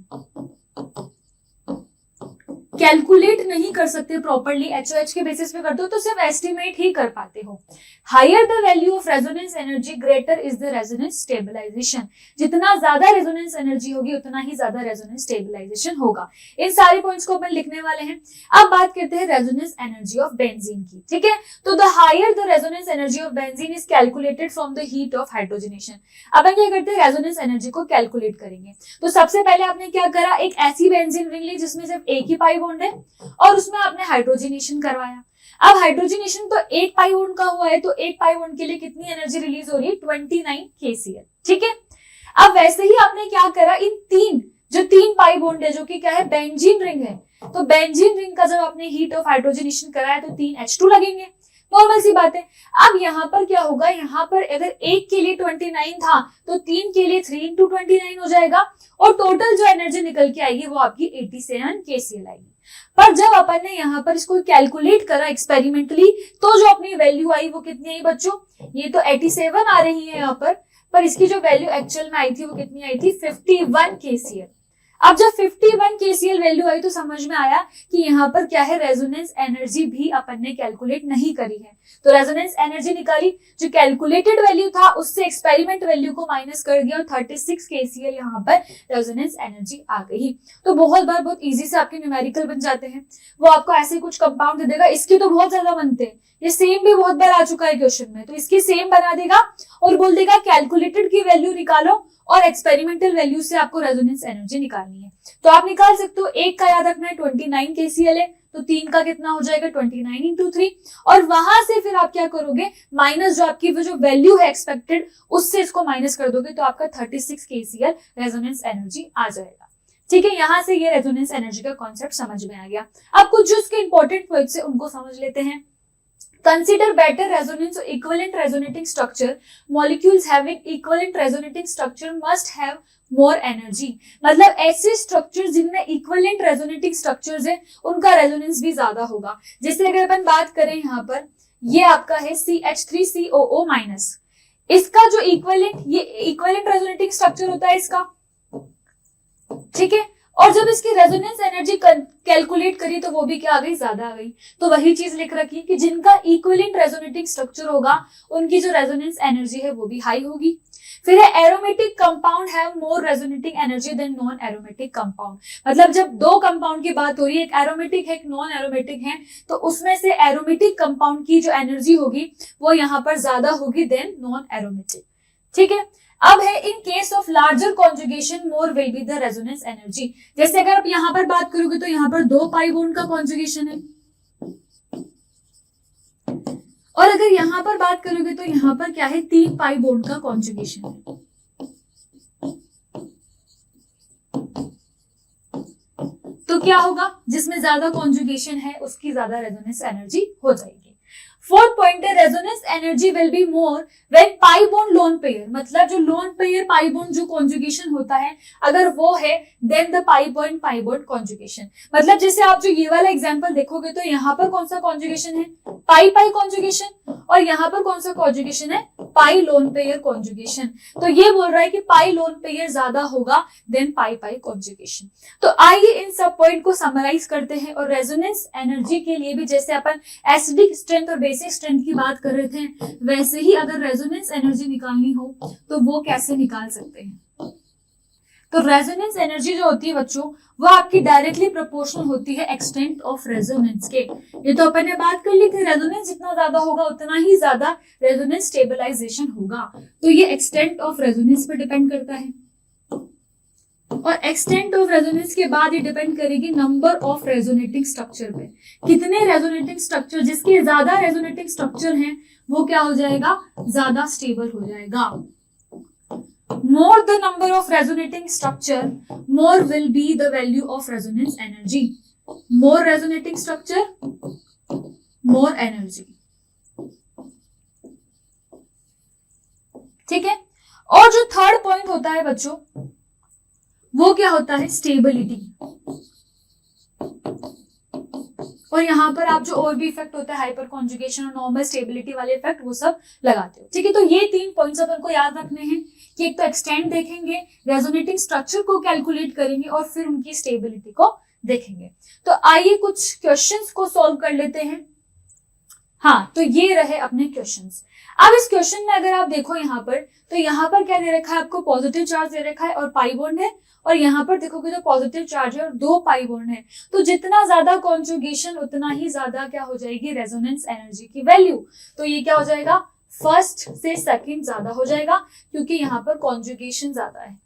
कैलकुलेट नहीं कर सकते प्रॉपरली। HOH के बेसिस पे करते हो तो सिर्फ एस्टिमेट ही कर पाते हो। Higher the value of resonance energy greater is the resonance stabilization. जितना ज्यादा रेजोनेंस एनर्जी होगी उतना ही ज्यादा रेजोनेंस स्टेबलाइजेशन होगा। इन सारे पॉइंट्स को अपन लिखने वाले हैं। अब बात करते हैं रेजोनेंस एनर्जी ऑफ बेंजीन की, ठीक है। तो the higher the resonance energy of benzene is calculated from the heat of hydrogenation. अपन क्या करते हैं, रेजोनेंस एनर्जी को कैलकुलेट करेंगे। तो सबसे पहले आपने क्या करा, एक ऐसी बेंजीन रिंग ली जिसमें सिर्फ एक ही पाई बॉन्ड है और उसमें आपने हाइड्रोजनेशन करवाया। अब हाइड्रोजनेशन तो एक पाई बॉन्ड का हुआ है, तो एक पाई बॉन्ड के लिए कितनी एनर्जी रिलीज हो रही है, 29 kCl, ठीक है। अब वैसे ही आपने क्या करा, इन 3 जो 3 पाई बॉन्ड है जो कि क्या है, बेंजीन रिंग है, तो बेंजीन रिंग का जब आपने हीट ऑफ हाइड्रोजनेशन कराया तो 3 H2 लगेंगे, नॉर्मल सी बात है। अब यहाँ पर क्या होगा, यहाँ पर अगर एक के लिए 29 था तो 3 के लिए 3 × 29 हो जाएगा, और टोटल जो एनर्जी निकल के आएगी वो आपकी 87 kcal आएगी। पर जब अपन ने यहाँ पर इसको कैलकुलेट करा एक्सपेरिमेंटली, तो जो अपनी वैल्यू आई वो कितनी आई बच्चों, ये तो 87 आ रही है यहाँ पर इसकी जो वैल्यू एक्चुअल में आई थी वो कितनी आई थी, 51 kcal। अब जब 51 kcal वैल्यू आई तो समझ में आया कि यहाँ पर क्या है, रेजोनेंस एनर्जी भी अपन ने कैलकुलेट नहीं करी है, तो रेजोनेंस एनर्जी निकाली, जो कैलकुलेटेड वैल्यू था उससे एक्सपेरिमेंट वैल्यू को माइनस कर दिया और 36 kcal यहाँ पर रेजोनेंस एनर्जी आ गई। तो बहुत बार बहुत इजी से आपके न्यूमेरिकल बन जाते हैं, वो आपको ऐसे कुछ कंपाउंड दे देगा, इसके तो बहुत ज्यादा बनते हैं, ये सेम भी बहुत बार आ चुका है क्वेश्चन में, तो इसकी सेम बना देगा और बोल देगा कैलकुलेटेड की वैल्यू निकालो और एक्सपेरिमेंटल वैल्यू से आपको रेजोनेंस एनर्जी निकालनी है। तो आप निकाल सकते हो, एक का याद रखना है 29 kcal है, तो 3 का कितना हो जाएगा 29 × 3, और वहां से फिर आप क्या करोगे, माइनस जो आपकी वो जो वैल्यू है एक्सपेक्टेड उससे इसको माइनस कर दोगे, तो आपका 36 kcal रेजोनेंस एनर्जी आ जाएगा। ठीक है, यहां से ये रेजोनेंस एनर्जी का कॉन्सेप्ट समझ में आ गया। अब कुछ जो इसके इंपॉर्टेंट पॉइंट्स है उनको समझ लेते हैं। Consider better resonance or equivalent resonating structure. Molecules having equivalent resonating structure must have more energy. मतलब ऐसे स्ट्रक्चर जिनमें इक्विवेलेंट रेजोनेटिंग स्ट्रक्चर्स है उनका रेजोनेंस भी ज्यादा होगा। जैसे अगर अपन बात करें यहाँ पर, ये आपका है CH3COO-, इसका जो इक्विवेलेंट, ये इक्विवेलेंट रेजोनेटिंग स्ट्रक्चर होता है इसका, ठीक है, और जब इसकी रेजोनेंस एनर्जी कैलकुलेट करी तो वो भी क्या आ गई, ज्यादा आ गई। तो वही चीज लिख रखी कि जिनका इक्विवेलेंट रेजोनेटिंग स्ट्रक्चर होगा उनकी जो रेजोनेंस एनर्जी है वो भी हाई होगी। फिर है aromatic compound have more resonating energy than non aromatic compound. मतलब जब दो कंपाउंड की बात हो रही है, एक एरोमेटिक है एक नॉन एरोमेटिक है, तो उसमें से एरोमेटिक कंपाउंड की जो एनर्जी होगी वो यहाँ पर ज्यादा होगी देन नॉन एरोमेटिक। ठीक है, अब है in case of larger conjugation more will be the resonance energy. जैसे अगर आप यहाँ पर बात करोगे तो यहाँ पर 2 पाई बॉन्ड का कॉन्जुगेशन है, और अगर यहाँ पर बात करोगे तो यहाँ पर क्या है, 3 पाई बॉन्ड का कॉन्जुगेशन है। तो क्या होगा, जिसमें ज्यादा कॉन्जुगेशन है उसकी ज्यादा रेजोनेंस एनर्जी हो जाएगी। फोर्थ पॉइंट है resonance energy will be more when pi bond lone pair, मतलब जो लोन पेयर पाई बॉन्ड जो कॉन्जुगेशन होता है अगर वो है then the pi bond conjugation. मतलब जैसे आप जो ये वाला एग्जांपल देखोगे तो यहाँ पर कौन सा कॉन्जुगेशन है, पाई पाई कॉन्जुगेशन, और यहाँ पर कौन सा कॉन्जुगेशन है, पाई लोन पेयर कॉन्जुगेशन। तो ये बोल रहा है कि पाई लोन पेयर ज्यादा होगा देन पाई पाई कॉन्जुगेशन। तो आइए इन सब पॉइंट को समराइज करते हैं, और रेजोनेंस एनर्जी के लिए भी जैसे अपन एसिडिक स्ट्रेंथ और बेसिक स्ट्रेंथ की बात कर रहे थे, वैसे ही अगर रेजोनेंस एनर्जी निकालनी हो तो वो कैसे निकाल सकते हैं। तो रेजोनेंस एनर्जी जो होती है बच्चों वो आपकी डायरेक्टली प्रोपोर्शनल होती है एक्सटेंट ऑफ रेजोनेंस के। ये तो अपन ने बात कर ली थी, रेजोनेंस जितना ज्यादा होगा उतना ही ज्यादा रेजोनेंस स्टेबलाइजेशन होगा। तो ये एक्सटेंट ऑफ रेजोनेंस पे डिपेंड करता है, और एक्सटेंट ऑफ रेजोनेंस के बाद ये डिपेंड करेगी नंबर ऑफ रेजोनेटिंग स्ट्रक्चर पे। कितने रेजोनेटिंग स्ट्रक्चर, जिसके ज्यादा रेजोनेटिंग स्ट्रक्चर हैं वो क्या हो जाएगा, ज्यादा स्टेबल हो जाएगा। More the number of resonating structure, more will be the value of resonance energy. More resonating structure, more energy. ठीक है, और जो थर्ड पॉइंट होता है बच्चों वो क्या होता है, स्टेबिलिटी। और यहाँ पर आप जो और भी इफेक्ट होता है हाइपर कॉन्जुगेशन और नॉर्मल स्टेबिलिटी वाले इफेक्ट वो सब लगाते हो। ठीक है, तो ये 3 पॉइंट्स अपन को याद रखने हैं कि एक तो एक्सटेंट देखेंगे, रेजोनेटिंग स्ट्रक्चर को कैलकुलेट करेंगे और फिर उनकी स्टेबिलिटी को देखेंगे। तो आइए कुछ क्वेश्चंस को सॉल्व कर लेते हैं। हाँ, तो ये रहे अपने क्वेश्चंस। अब इस क्वेश्चन में अगर आप देखो यहाँ पर, तो यहाँ पर क्या दे रखा है आपको, पॉजिटिव चार्ज दे रखा है और पाई बॉन्ड है, और यहाँ पर देखोगे तो पॉजिटिव चार्ज है और 2 पाई बॉन्ड है। तो जितना ज्यादा कॉन्जुगेशन उतना ही ज्यादा क्या हो जाएगी, रेजोनेंस एनर्जी की वैल्यू। तो ये क्या हो जाएगा, फर्स्ट से सेकंड ज्यादा हो जाएगा क्योंकि यहाँ पर कॉन्जुगेशन ज्यादा है,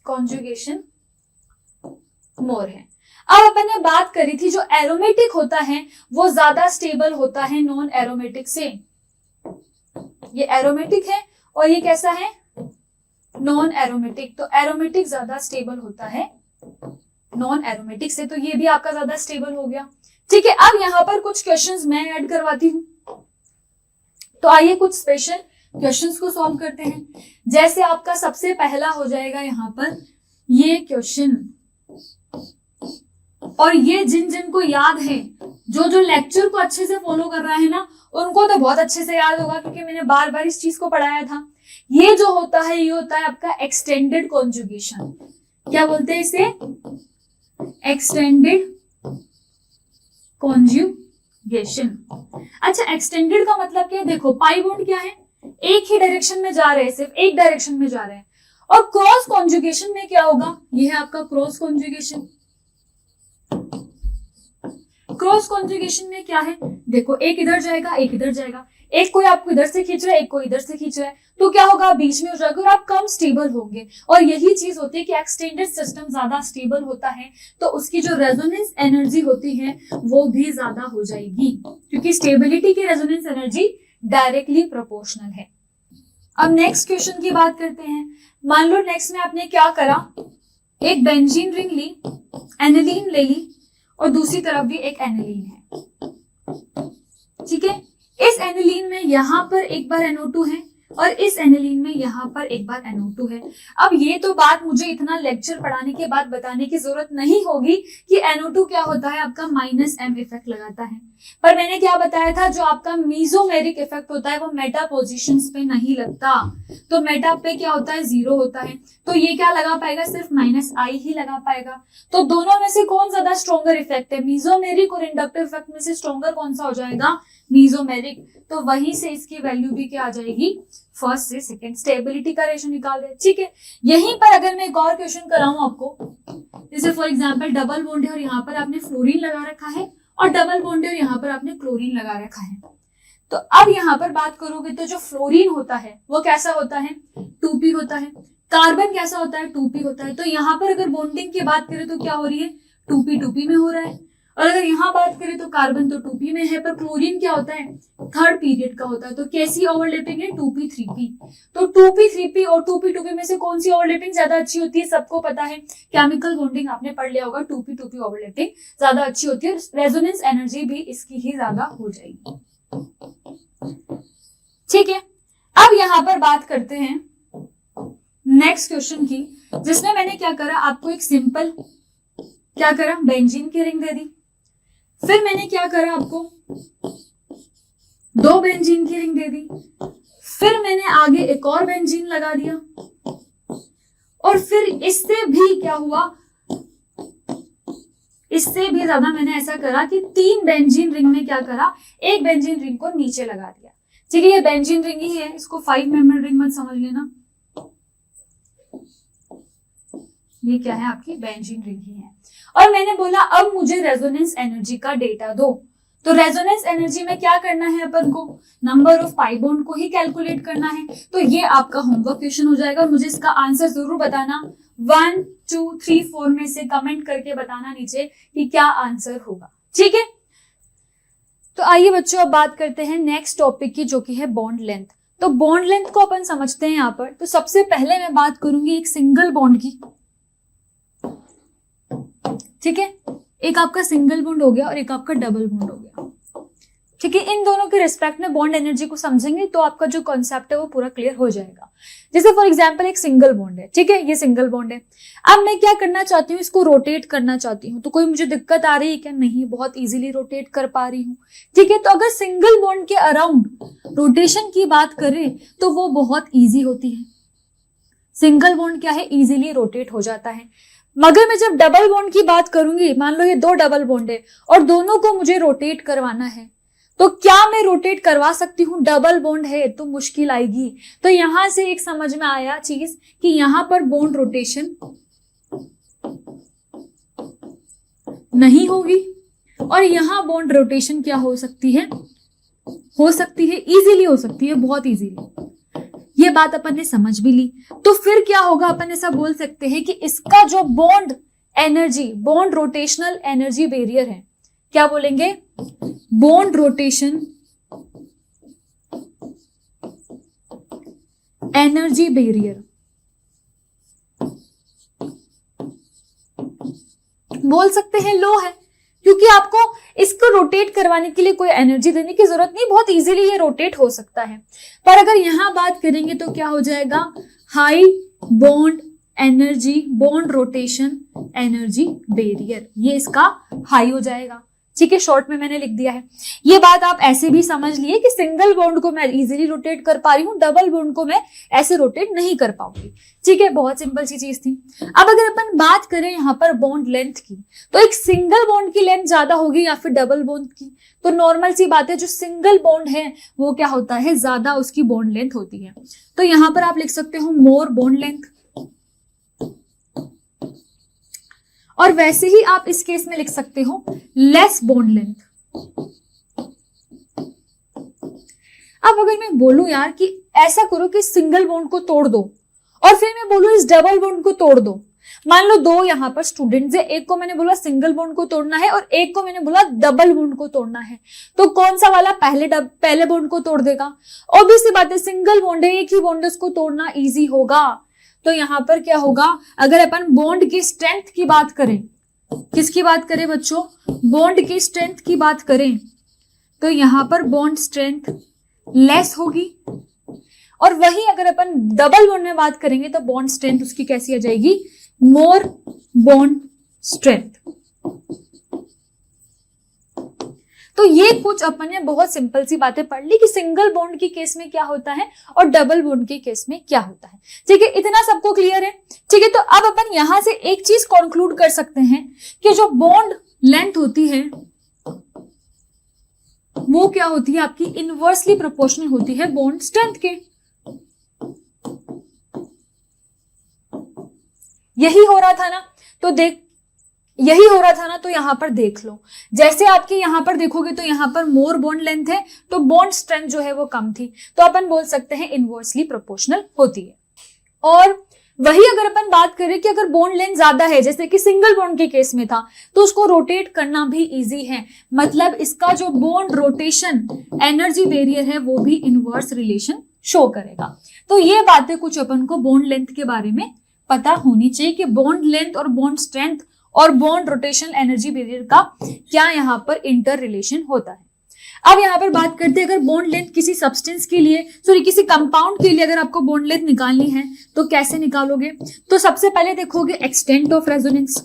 कॉन्जुगेशन मोर है। अब अपन ने बात करी थी जो एरोमेटिक होता है वो ज्यादा स्टेबल होता है नॉन एरोमेटिक से। ये एरोमेटिक है और ये कैसा है, नॉन एरोमेटिक, तो एरोमेटिक ज्यादा स्टेबल होता है नॉन एरोमेटिक से, तो ये भी आपका ज्यादा स्टेबल हो गया। ठीक है, अब यहाँ पर कुछ क्वेश्चंस मैं ऐड करवाती हूँ, तो आइए कुछ स्पेशल क्वेश्चंस को सॉल्व करते हैं। जैसे आपका सबसे पहला हो जाएगा यहाँ पर ये क्वेश्चन, और ये जिन जिन को याद है, जो जो लेक्चर को अच्छे से फॉलो कर रहा है ना, उनको तो बहुत अच्छे से याद होगा, क्योंकि मैंने बार बार इस चीज को पढ़ाया था। ये जो होता है ये होता है आपका एक्सटेंडेड कॉन्जुगेशन। क्या बोलते हैं इसे? Extended conjugation. अच्छा, एक्सटेंडेड का मतलब क्या है? देखो पाई बॉन्ड क्या है, एक ही डायरेक्शन में जा रहे हैं, सिर्फ एक डायरेक्शन में जा रहे हैं। और क्रॉस कॉन्जुगेशन में क्या होगा? ये है आपका क्रॉस कॉन्जुगेशन। क्रॉस कॉन्जुगेशन में क्या है? देखो एक इधर जाएगा, एक इधर जाएगा, एक कोई आपको इधर से खींच रहा है, एक को इधर से खींच रहा है, तो क्या होगा? बीच में हो जाएगा और आप कम स्टेबल होंगे। और यही चीज होती है कि एक्सटेंडेड सिस्टम ज्यादा स्टेबल होता है, तो उसकी जो रेजोनेंस एनर्जी होती है वो भी ज्यादा हो जाएगी, क्योंकि स्टेबिलिटी की रेजोनेंस एनर्जी डायरेक्टली प्रोपोर्शनल है। अब नेक्स्ट क्वेश्चन की बात करते हैं। मान लो नेक्स्ट में आपने क्या करा, एक बेंजीन रिंग ली, एनिलीन ले ली, और दूसरी तरफ भी एक एनिलीन है। ठीक है, इस एनिलीन में यहां पर एक बार NO2 है, और इस एनिलीन में यहां पर एक बार NO2 है। अब ये तो बात मुझे इतना लेक्चर पढ़ाने के बाद बताने की जरूरत नहीं होगी कि NO2 क्या होता है, आपका -M इफेक्ट लगाता है। पर मैंने क्या बताया था, जो आपका मीजोमेरिक इफेक्ट होता है वो मेटा पोजीशंस पे नहीं लगता, तो मेटा पे क्या होता है? 0 होता है। तो ये क्या लगा पाएगा? सिर्फ -I ही लगा पाएगा। तो दोनों में से कौन ज्यादा स्ट्रॉन्गर इफेक्ट है? मीजोमेरिक और इंडक्टिव इफेक्ट में से स्ट्रॉन्गर कौन सा हो जाएगा? मीजोमेरिक। तो वहीं से इसकी वैल्यू भी क्या आ जाएगी? फर्स्ट से सेकंड। स्टेबिलिटी का रेशो निकाल रहे हैं। ठीक है, यहीं पर अगर मैं एक और क्वेश्चन कराऊं आपको, जैसे फॉर एग्जांपल डबल बॉन्ड है और यहाँ पर आपने फ्लोरीन लगा रखा है, और डबल बॉन्ड है और यहाँ पर आपने क्लोरीन लगा रखा है, तो अब यहाँ पर बात करोगे तो जो फ्लोरीन होता है वो कैसा होता है? 2p होता है। कार्बन कैसा होता है? 2p होता है। तो यहाँ पर अगर बॉन्डिंग की बात करें तो क्या हो रही है? 2p 2p में हो रहा है। और अगर यहाँ बात करें तो कार्बन तो 2p में है, पर क्लोरीन क्या होता है? थर्ड पीरियड का होता है। तो कैसी ओवरलैपिंग है? 2p 3p। तो 2p 3p और 2p 2p में से कौन सी ओवरलैपिंग ज्यादा अच्छी होती है? सबको पता है, केमिकल बॉन्डिंग आपने पढ़ लिया होगा, 2p 2p ओवरलैपिंग ज्यादा अच्छी होती है, रेजोनेंस एनर्जी भी इसकी ही ज्यादा हो जाएगी। ठीक है, अब यहाँ पर बात करते हैं नेक्स्ट क्वेश्चन की, जिसमें मैंने क्या करा, आपको एक सिंपल क्या करा, बेंजीन की रिंग दे दी। फिर मैंने क्या करा, आपको 2 बेंजीन की रिंग दे दी। फिर मैंने आगे एक और बेंजीन लगा दिया, और फिर इससे भी क्या हुआ, इससे भी ज्यादा मैंने ऐसा करा कि 3 बेंजीन रिंग में क्या करा, एक बेंजीन रिंग को नीचे लगा दिया। ठीक है, ये बेंजीन रिंग ही है, इसको 5 मेंबर रिंग मत समझ लेना, ये क्या है, आपकी बेंजीन रिंग ही है। और मैंने बोला अब मुझे रेजोनेंस एनर्जी का डेटा दो। तो रेजोनेंस एनर्जी में क्या करना है, अपन को नंबर ऑफ पाई बॉन्ड को ही कैलकुलेट करना है। तो ये आपका होमवर्क क्वेश्चन हो जाएगा, और मुझे इसका आंसर जरूर बताना, 1 2 3 4 में से कमेंट करके बताना नीचे कि क्या आंसर होगा। ठीक है, तो आइए बच्चों अब बात करते हैं नेक्स्ट टॉपिक की, जो कि है बॉन्ड लेंथ। तो बॉन्ड लेंथ को अपन समझते हैं यहाँ पर। तो सबसे पहले मैं बात करूंगी एक सिंगल बॉन्ड की। ठीक है, एक आपका सिंगल बॉन्ड हो गया और एक आपका डबल बॉन्ड हो गया। ठीक है, इन दोनों के रिस्पेक्ट में बॉन्ड एनर्जी को समझेंगे तो आपका जो कॉन्सेप्ट है वो पूरा क्लियर हो जाएगा। जैसे फॉर एग्जांपल एक सिंगल बॉन्ड है, ठीक है, ये सिंगल बॉन्ड है। अब मैं क्या करना चाहती हूँ, इसको रोटेट करना चाहती हूँ। तो कोई मुझे दिक्कत आ रही है क्या? नहीं, बहुत इजीली रोटेट कर पा रही हूँ। ठीक है, तो अगर सिंगल बॉन्ड के अराउंड रोटेशन की बात करें तो वो बहुत ईजी होती है। सिंगल बॉन्ड क्या है, इजीली रोटेट हो जाता है। मगर मैं जब डबल बॉन्ड की बात करूंगी, मान लो ये 2 डबल बॉन्ड है और दोनों को मुझे रोटेट करवाना है, तो क्या मैं रोटेट करवा सकती हूँ? डबल बॉन्ड है तो मुश्किल आएगी। तो यहां से एक समझ में आया चीज कि यहां पर बॉन्ड रोटेशन नहीं होगी, और यहां बॉन्ड रोटेशन क्या हो सकती है, इजीली हो सकती है, बहुत इजीली। ये बात अपन ने समझ भी ली। तो फिर क्या होगा, अपन ऐसा बोल सकते हैं कि इसका जो bond energy, bond rotational energy barrier है, क्या बोलेंगे, बॉन्ड रोटेशन एनर्जी बैरियर। बोल सकते हैं लो है, क्योंकि आपको इसको रोटेट करवाने के लिए कोई एनर्जी देने की जरूरत नहीं, बहुत इजीली ये रोटेट हो सकता है। पर अगर यहां बात करेंगे तो क्या हो जाएगा, high bond energy, bond rotation energy barrier, ये इसका हाई हो जाएगा। ठीक है, शॉर्ट में मैंने लिख दिया है। ये बात आप ऐसे भी समझ लिए कि सिंगल बॉन्ड को मैं इजीली रोटेट कर पा रही हूँ, डबल बॉन्ड को मैं ऐसे रोटेट नहीं कर पाऊंगी। ठीक है, बहुत सिंपल सी चीज थी। अब अगर अपन बात करें यहाँ पर बॉन्ड लेंथ की, तो एक सिंगल बॉन्ड की लेंथ ज्यादा होगी या फिर डबल बॉन्ड की, तो नॉर्मल सी बात है, जो सिंगल बॉन्ड है वो क्या होता है, ज्यादा उसकी बॉन्ड लेंथ होती है। तो यहाँ पर आप लिख सकते हो मोर बॉन्ड लेंथ, और वैसे ही आप इस केस में लिख सकते हो लेस बॉन्ड लेंथ। अब अगर मैं बोलूं यार कि ऐसा करो कि सिंगल बॉन्ड को तोड़ दो, और फिर मैं बोलूं इस डबल बॉन्ड को तोड़ दो, मान लो दो यहाँ पर स्टूडेंट्स है, एक को मैंने बोला सिंगल बॉन्ड को तोड़ना है और एक को मैंने बोला डबल बॉन्ड को तोड़ना है, तो कौन सा वाला पहले बॉन्ड को तोड़ देगा? ऑब्वियस सी बात है, सिंगल बॉन्ड है, एक ही बॉन्ड, उसको तोड़ना इजी होगा। तो यहां पर क्या होगा, अगर अपन बॉन्ड की स्ट्रेंथ की बात करें, किसकी बात करें बच्चों, बॉन्ड की स्ट्रेंथ की बात करें, तो यहां पर बॉन्ड स्ट्रेंथ लेस होगी। और वही अगर अपन डबल बॉन्ड में बात करेंगे तो बॉन्ड स्ट्रेंथ उसकी कैसी आ जाएगी, मोर बॉन्ड स्ट्रेंथ। तो ये कुछ अपन ने बहुत सिंपल सी बातें पढ़ ली कि सिंगल बॉन्ड के केस में क्या होता है और डबल बॉन्ड के केस में क्या होता है। ठीक है, इतना सबको क्लियर है? ठीक है, तो अब अपन यहां से एक चीज कंक्लूड कर सकते हैं कि जो बॉन्ड लेंथ होती है वो क्या होती है, आपकी इनवर्सली प्रोपोर्शनल होती है बॉन्ड स्ट्रेंथ के। यही हो रहा था ना, तो यही हो रहा था ना, तो यहां पर देख लो, जैसे आपके यहां पर देखोगे तो यहां पर मोर बॉन्ड लेंथ है तो बॉन्ड स्ट्रेंथ जो है वो कम थी, तो अपन बोल सकते हैं इनवर्सली प्रोपोर्शनल होती है। और वही अगर अपन बात करें कि अगर बॉन्ड लेंथ ज्यादा है, जैसे कि सिंगल बॉन्ड के केस में था, तो उसको रोटेट करना भी इजी है, मतलब इसका जो बॉन्ड रोटेशन एनर्जी बैरियर है वो भी इनवर्स रिलेशन शो करेगा। तो ये बातें कुछ अपन को बॉन्ड लेंथ के बारे में पता होनी चाहिए कि बॉन्ड लेंथ और बॉन्ड स्ट्रेंथ और बॉन्ड रोटेशन एनर्जी बैरियर का क्या यहाँ पर इंटर रिलेशन होता है। अब यहाँ पर बात करते हैं, अगर बॉन्ड लेंथ किसी सब्सटेंस के लिए, सॉरी किसी कंपाउंड के लिए अगर आपको बॉन्ड लेंथ निकालनी है तो कैसे निकालोगे? तो सबसे पहले देखोगे एक्सटेंट ऑफ रेजोनेंस,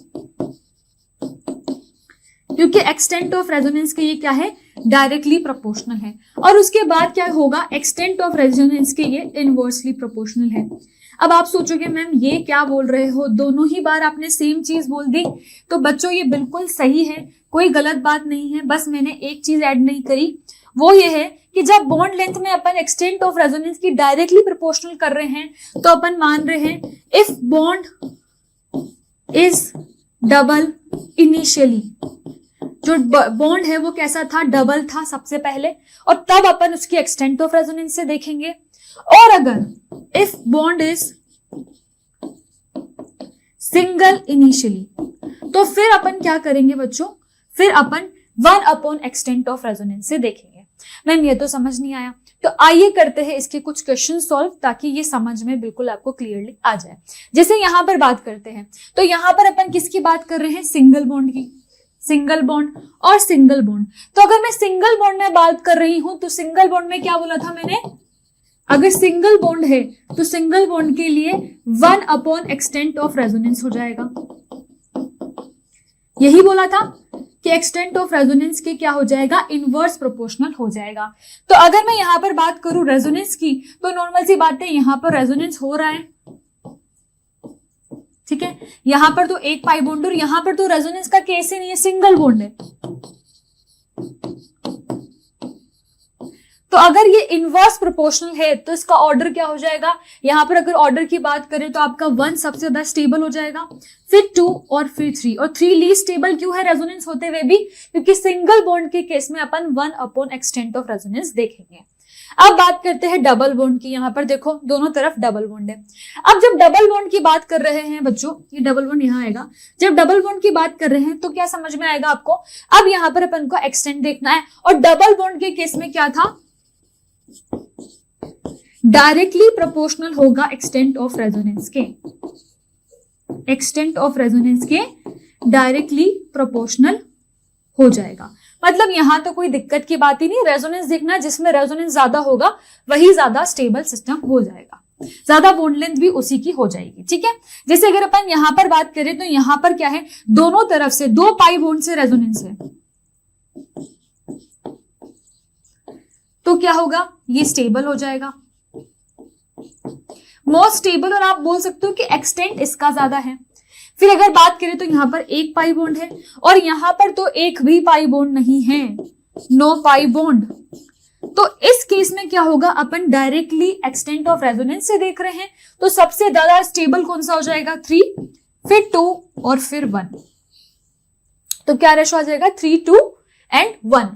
क्योंकि एक्सटेंट ऑफ रेजोनेंस के ये क्या है, डायरेक्टली प्रोपोर्शनल है। और उसके बाद क्या होगा, एक्सटेंट ऑफ रेजोनेंस के ये इनवर्सली प्रोपोर्शनल है। अब आप सोचोगे मैम ये क्या बोल रहे हो, दोनों ही बार आपने सेम चीज बोल दी। तो बच्चों ये बिल्कुल सही है, कोई गलत बात नहीं है, बस मैंने एक चीज ऐड नहीं करी, वो ये है कि जब बॉन्ड लेंथ में अपन एक्सटेंट ऑफ रेजोनेंस की डायरेक्टली प्रोपोर्शनल कर रहे हैं तो अपन मान रहे हैं if bond is double initially, जो बॉन्ड है वो कैसा था, डबल था सबसे पहले, और तब अपन उसकी एक्सटेंट ऑफ रेजोनेंस से देखेंगे। और अगर if bond is single initially, तो फिर अपन क्या करेंगे बच्चों, फिर अपन 1 अपॉन एक्सटेंट ऑफ रेजोनेंस से देखेंगे। मैम ये तो समझ नहीं आया, तो आइए करते हैं इसके कुछ क्वेश्चन सॉल्व, ताकि ये समझ में बिल्कुल आपको क्लियरली आ जाए। जैसे यहां पर बात करते हैं, तो यहां पर अपन किसकी बात कर रहे हैं, सिंगल बॉन्ड की, सिंगल बॉन्ड और सिंगल बॉन्ड। तो अगर मैं सिंगल बॉन्ड में बात कर रही हूं तो सिंगल बॉन्ड में क्या बोला था मैंने, अगर सिंगल बॉन्ड है तो सिंगल बॉन्ड के लिए 1 अपॉन एक्सटेंट ऑफ रेजोनेंस हो जाएगा। यही बोला था कि एक्सटेंट ऑफ रेजोनेंस के क्या हो जाएगा, इनवर्स प्रोपोर्शनल हो जाएगा। तो अगर मैं यहां पर बात करूं रेजोनेंस की, तो नॉर्मल सी बात है, यहां पर रेजोनेंस हो रहा है, ठीक है, यहां पर तो एक पाई बॉन्ड, और यहां पर तो रेजोनेंस का केस ही नहीं है, सिंगल बॉन्ड है। तो अगर ये इनवर्स प्रोपोर्शनल है तो इसका ऑर्डर क्या हो जाएगा, यहां पर अगर ऑर्डर की बात करें तो आपका 1 सबसे ज्यादा स्टेबल हो जाएगा, फिर 2 और फिर 3, और 3 लीस्ट स्टेबल क्यों है रेजोनेंस होते हुए भी, क्योंकि सिंगल बॉन्ड के केस में अपन 1 अपॉन एक्सटेंट ऑफ रेजोनेंस देखेंगे। अब बात करते हैं डबल बॉन्ड की, यहां पर देखो दोनों तरफ डबल बॉन्ड है। अब जब डबल बॉन्ड की बात कर रहे हैं बच्चों, ये डबल बॉन्ड यहां आएगा, जब डबल बॉन्ड की बात कर रहे हैं तो क्या समझ में आएगा आपको, अब यहां पर अपन को एक्सटेंट देखना है, और डबल बॉन्ड के केस में क्या था, डायरेक्टली प्रोपोर्शनल होगा एक्सटेंट ऑफ रेजोनेंस के, एक्सटेंट ऑफ रेजोनेंस के डायरेक्टली प्रोपोर्शनल हो जाएगा। मतलब यहां तो कोई दिक्कत की बात ही नहीं, रेजोनेंस देखना, जिसमें रेजोनेंस ज्यादा होगा वही ज्यादा स्टेबल सिस्टम हो जाएगा, ज्यादा बॉन्ड लेंथ भी उसी की हो जाएगी। ठीक है, जैसे अगर अपन यहां पर बात करें तो यहां पर क्या है, दोनों तरफ से 2 पाई बॉन्ड से रेजोनेंस है, तो क्या होगा, ये स्टेबल हो जाएगा, मोस्ट स्टेबल। और आप बोल सकते हो कि एक्सटेंट इसका ज्यादा है। फिर अगर बात करें तो यहां पर 1 पाई बॉन्ड है और यहां पर तो एक भी पाई बॉन्ड नहीं है, नो पाई बॉन्ड। तो इस केस में क्या होगा, अपन डायरेक्टली एक्सटेंट ऑफ रेजोनेंस से देख रहे हैं, तो सबसे ज्यादा स्टेबल कौन सा हो जाएगा, 3, फिर 2 और फिर 1। तो क्या रेशो आ जाएगा, 3, 2 एंड 1।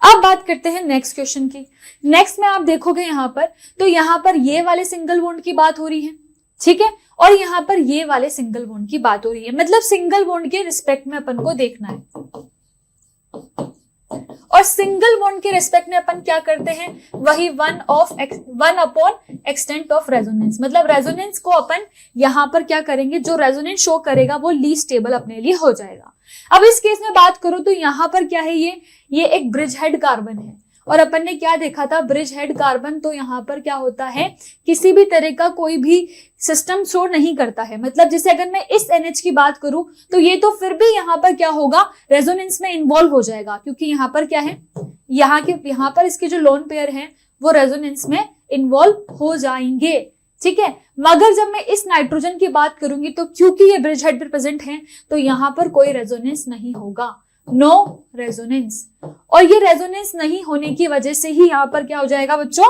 अब बात करते हैं नेक्स्ट क्वेश्चन की। नेक्स्ट में आप देखोगे यहां पर, तो यहां पर ये वाले सिंगल बॉन्ड की बात हो रही है, ठीक है, और यहां पर ये वाले सिंगल बॉन्ड की बात हो रही है। मतलब सिंगल बॉन्ड के रिस्पेक्ट में अपन को देखना है, और सिंगल बॉन्ड के रिस्पेक्ट में अपन क्या करते हैं, वही 1 अपॉन एक्सटेंट ऑफ रेजोनेंस। मतलब रेजोनेंस को अपन यहां पर क्या करेंगे, जो रेजोनेंस शो करेगा वो लीस्ट स्टेबल अपने लिए हो जाएगा। अब इस केस में बात करूं तो यहां पर क्या है, ये एक ब्रिज हेड कार्बन है, और अपन ने क्या देखा था, ब्रिज हेड कार्बन तो यहां पर क्या होता है, किसी भी तरह का कोई भी सिस्टम शो नहीं करता है। मतलब जैसे अगर मैं इस NH की बात करूं तो ये तो फिर भी यहां पर क्या होगा, रेजोनेंस में इन्वॉल्व हो जाएगा, क्योंकि यहां पर क्या है, यहां पर इसके जो लोन पेयर हैं वो रेजोनेंस में इन्वॉल्व हो जाएंगे। ठीक है, मगर जब मैं इस नाइट्रोजन की बात करूंगी तो क्योंकि ये ब्रिज हेड प्रेजेंट है तो यहां पर कोई रेजोनेंस नहीं होगा, नो रेजोनेंस। और ये रेजोनेंस नहीं होने की वजह से ही यहां पर क्या हो जाएगा बच्चों,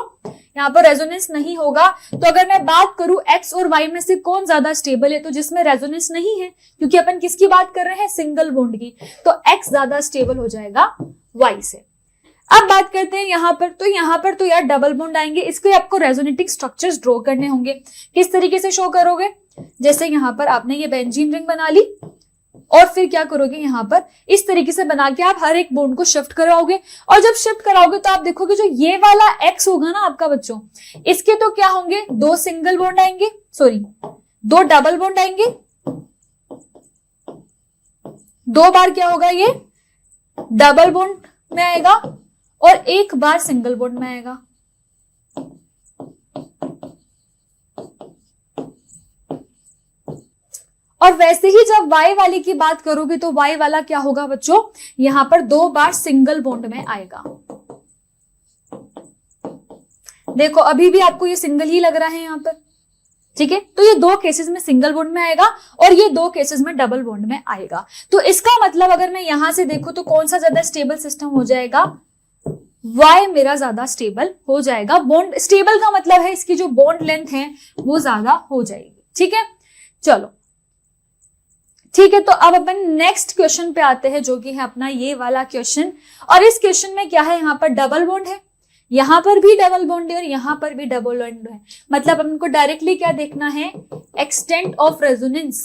यहां पर रेजोनेंस नहीं होगा। तो अगर मैं बात करूं X और Y में से कौन ज्यादा स्टेबल है, तो जिसमें रेजोनेंस नहीं है, क्योंकि अपन किसकी बात कर रहे हैं, सिंगल बॉन्ड की, तो X ज्यादा स्टेबल हो जाएगा Y से। अब बात करते हैं यहां पर तो यार डबल बॉन्ड आएंगे, इसके आपको रेजोनेटिक स्ट्रक्चर्स ड्रॉ करने होंगे। किस तरीके से शो करोगे, जैसे यहां पर आपने ये बेंजीन रिंग बना ली, और फिर क्या करोगे, यहां पर इस तरीके से बना के आप हर एक बॉन्ड को शिफ्ट कराओगे, और जब शिफ्ट कराओगे तो आप देखोगे जो ये वाला X होगा ना आपका बच्चों, इसके तो क्या होंगे, 2 सिंगल बॉन्ड आएंगे, 2 डबल बॉन्ड आएंगे, 2 बार क्या होगा, ये डबल बॉन्ड में आएगा और 1 बार सिंगल बॉन्ड में आएगा। और वैसे ही जब Y वाले की बात करोगे तो Y वाला क्या होगा बच्चों, यहां पर 2 बार सिंगल बॉन्ड में आएगा। देखो अभी भी आपको ये सिंगल ही लग रहा है यहां पर, ठीक है, तो ये 2 केसेस में सिंगल बॉन्ड में आएगा और ये 2 केसेस में डबल बॉन्ड में आएगा। तो इसका मतलब अगर मैं यहां से देखूं तो कौन सा ज्यादा स्टेबल सिस्टम हो जाएगा, Y मेरा ज्यादा स्टेबल हो जाएगा। बॉन्ड स्टेबल का मतलब है इसकी जो बॉन्ड लेंथ है वो ज्यादा हो जाएगी। ठीक है, चलो ठीक है, तो अब अपन नेक्स्ट क्वेश्चन पे आते हैं, जो कि है अपना ये वाला क्वेश्चन। और इस क्वेश्चन में क्या है, यहाँ पर डबल बॉन्ड है, यहां पर भी डबल बॉन्ड है और यहां पर भी डबल बॉन्ड है। मतलब हमको डायरेक्टली क्या देखना है, extent of resonance.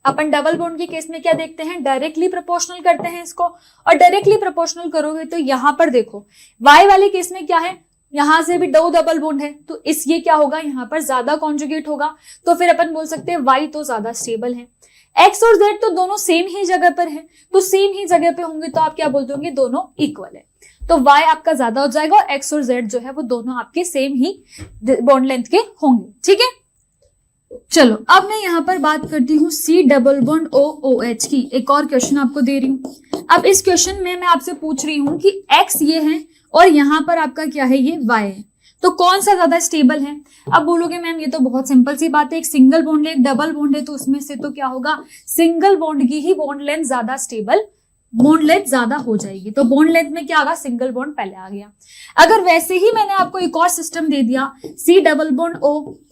Upon double bond के केस में क्या देखते हैं, डायरेक्टली प्रोपोर्शनल करते हैं इसको, और डायरेक्टली प्रोपोर्शनल करोगे तो यहां पर देखो Y वाले केस में क्या है, यहां से भी 2 डबल बॉन्ड है, तो इस ये क्या होगा, यहां पर ज्यादा कॉन्जुगेट होगा, तो फिर अपन बोल सकते हैं Y तो ज्यादा स्टेबल है। X और Z तो दोनों सेम ही जगह पर है, तो सेम ही जगह पे होंगे तो आप क्या बोलते होंगे, दोनों इक्वल है, तो Y आपका ज्यादा हो जाएगा और X और Z जो है वो दोनों आपके सेम ही बॉन्ड लेंथ के होंगे। ठीक है, चलो अब मैं यहां पर बात करती हूँ C डबल बॉन्ड OOH की। एक और क्वेश्चन आपको दे रही हूँ। अब इस क्वेश्चन में मैं आपसे पूछ रही हूँ कि X ये है और यहाँ पर आपका क्या है, ये Y है, तो कौन सा ज्यादा स्टेबल है। अब बोलोगे मैम ये तो बहुत सिंपल सी बात है, एक सिंगल बॉन्ड है एक डबल बॉन्ड है, तो उसमें से तो क्या होगा, सिंगल बॉन्ड की ही बॉन्ड लेंथ ज्यादा स्टेबल, बॉन्ड लेंथ ज्यादा हो जाएगी। तो बॉन्ड लेंथ में क्या होगा, सिंगल बॉन्ड पहले आ गया। अगर वैसे ही मैंने आपको एक और सिस्टम दे दिया, C double bond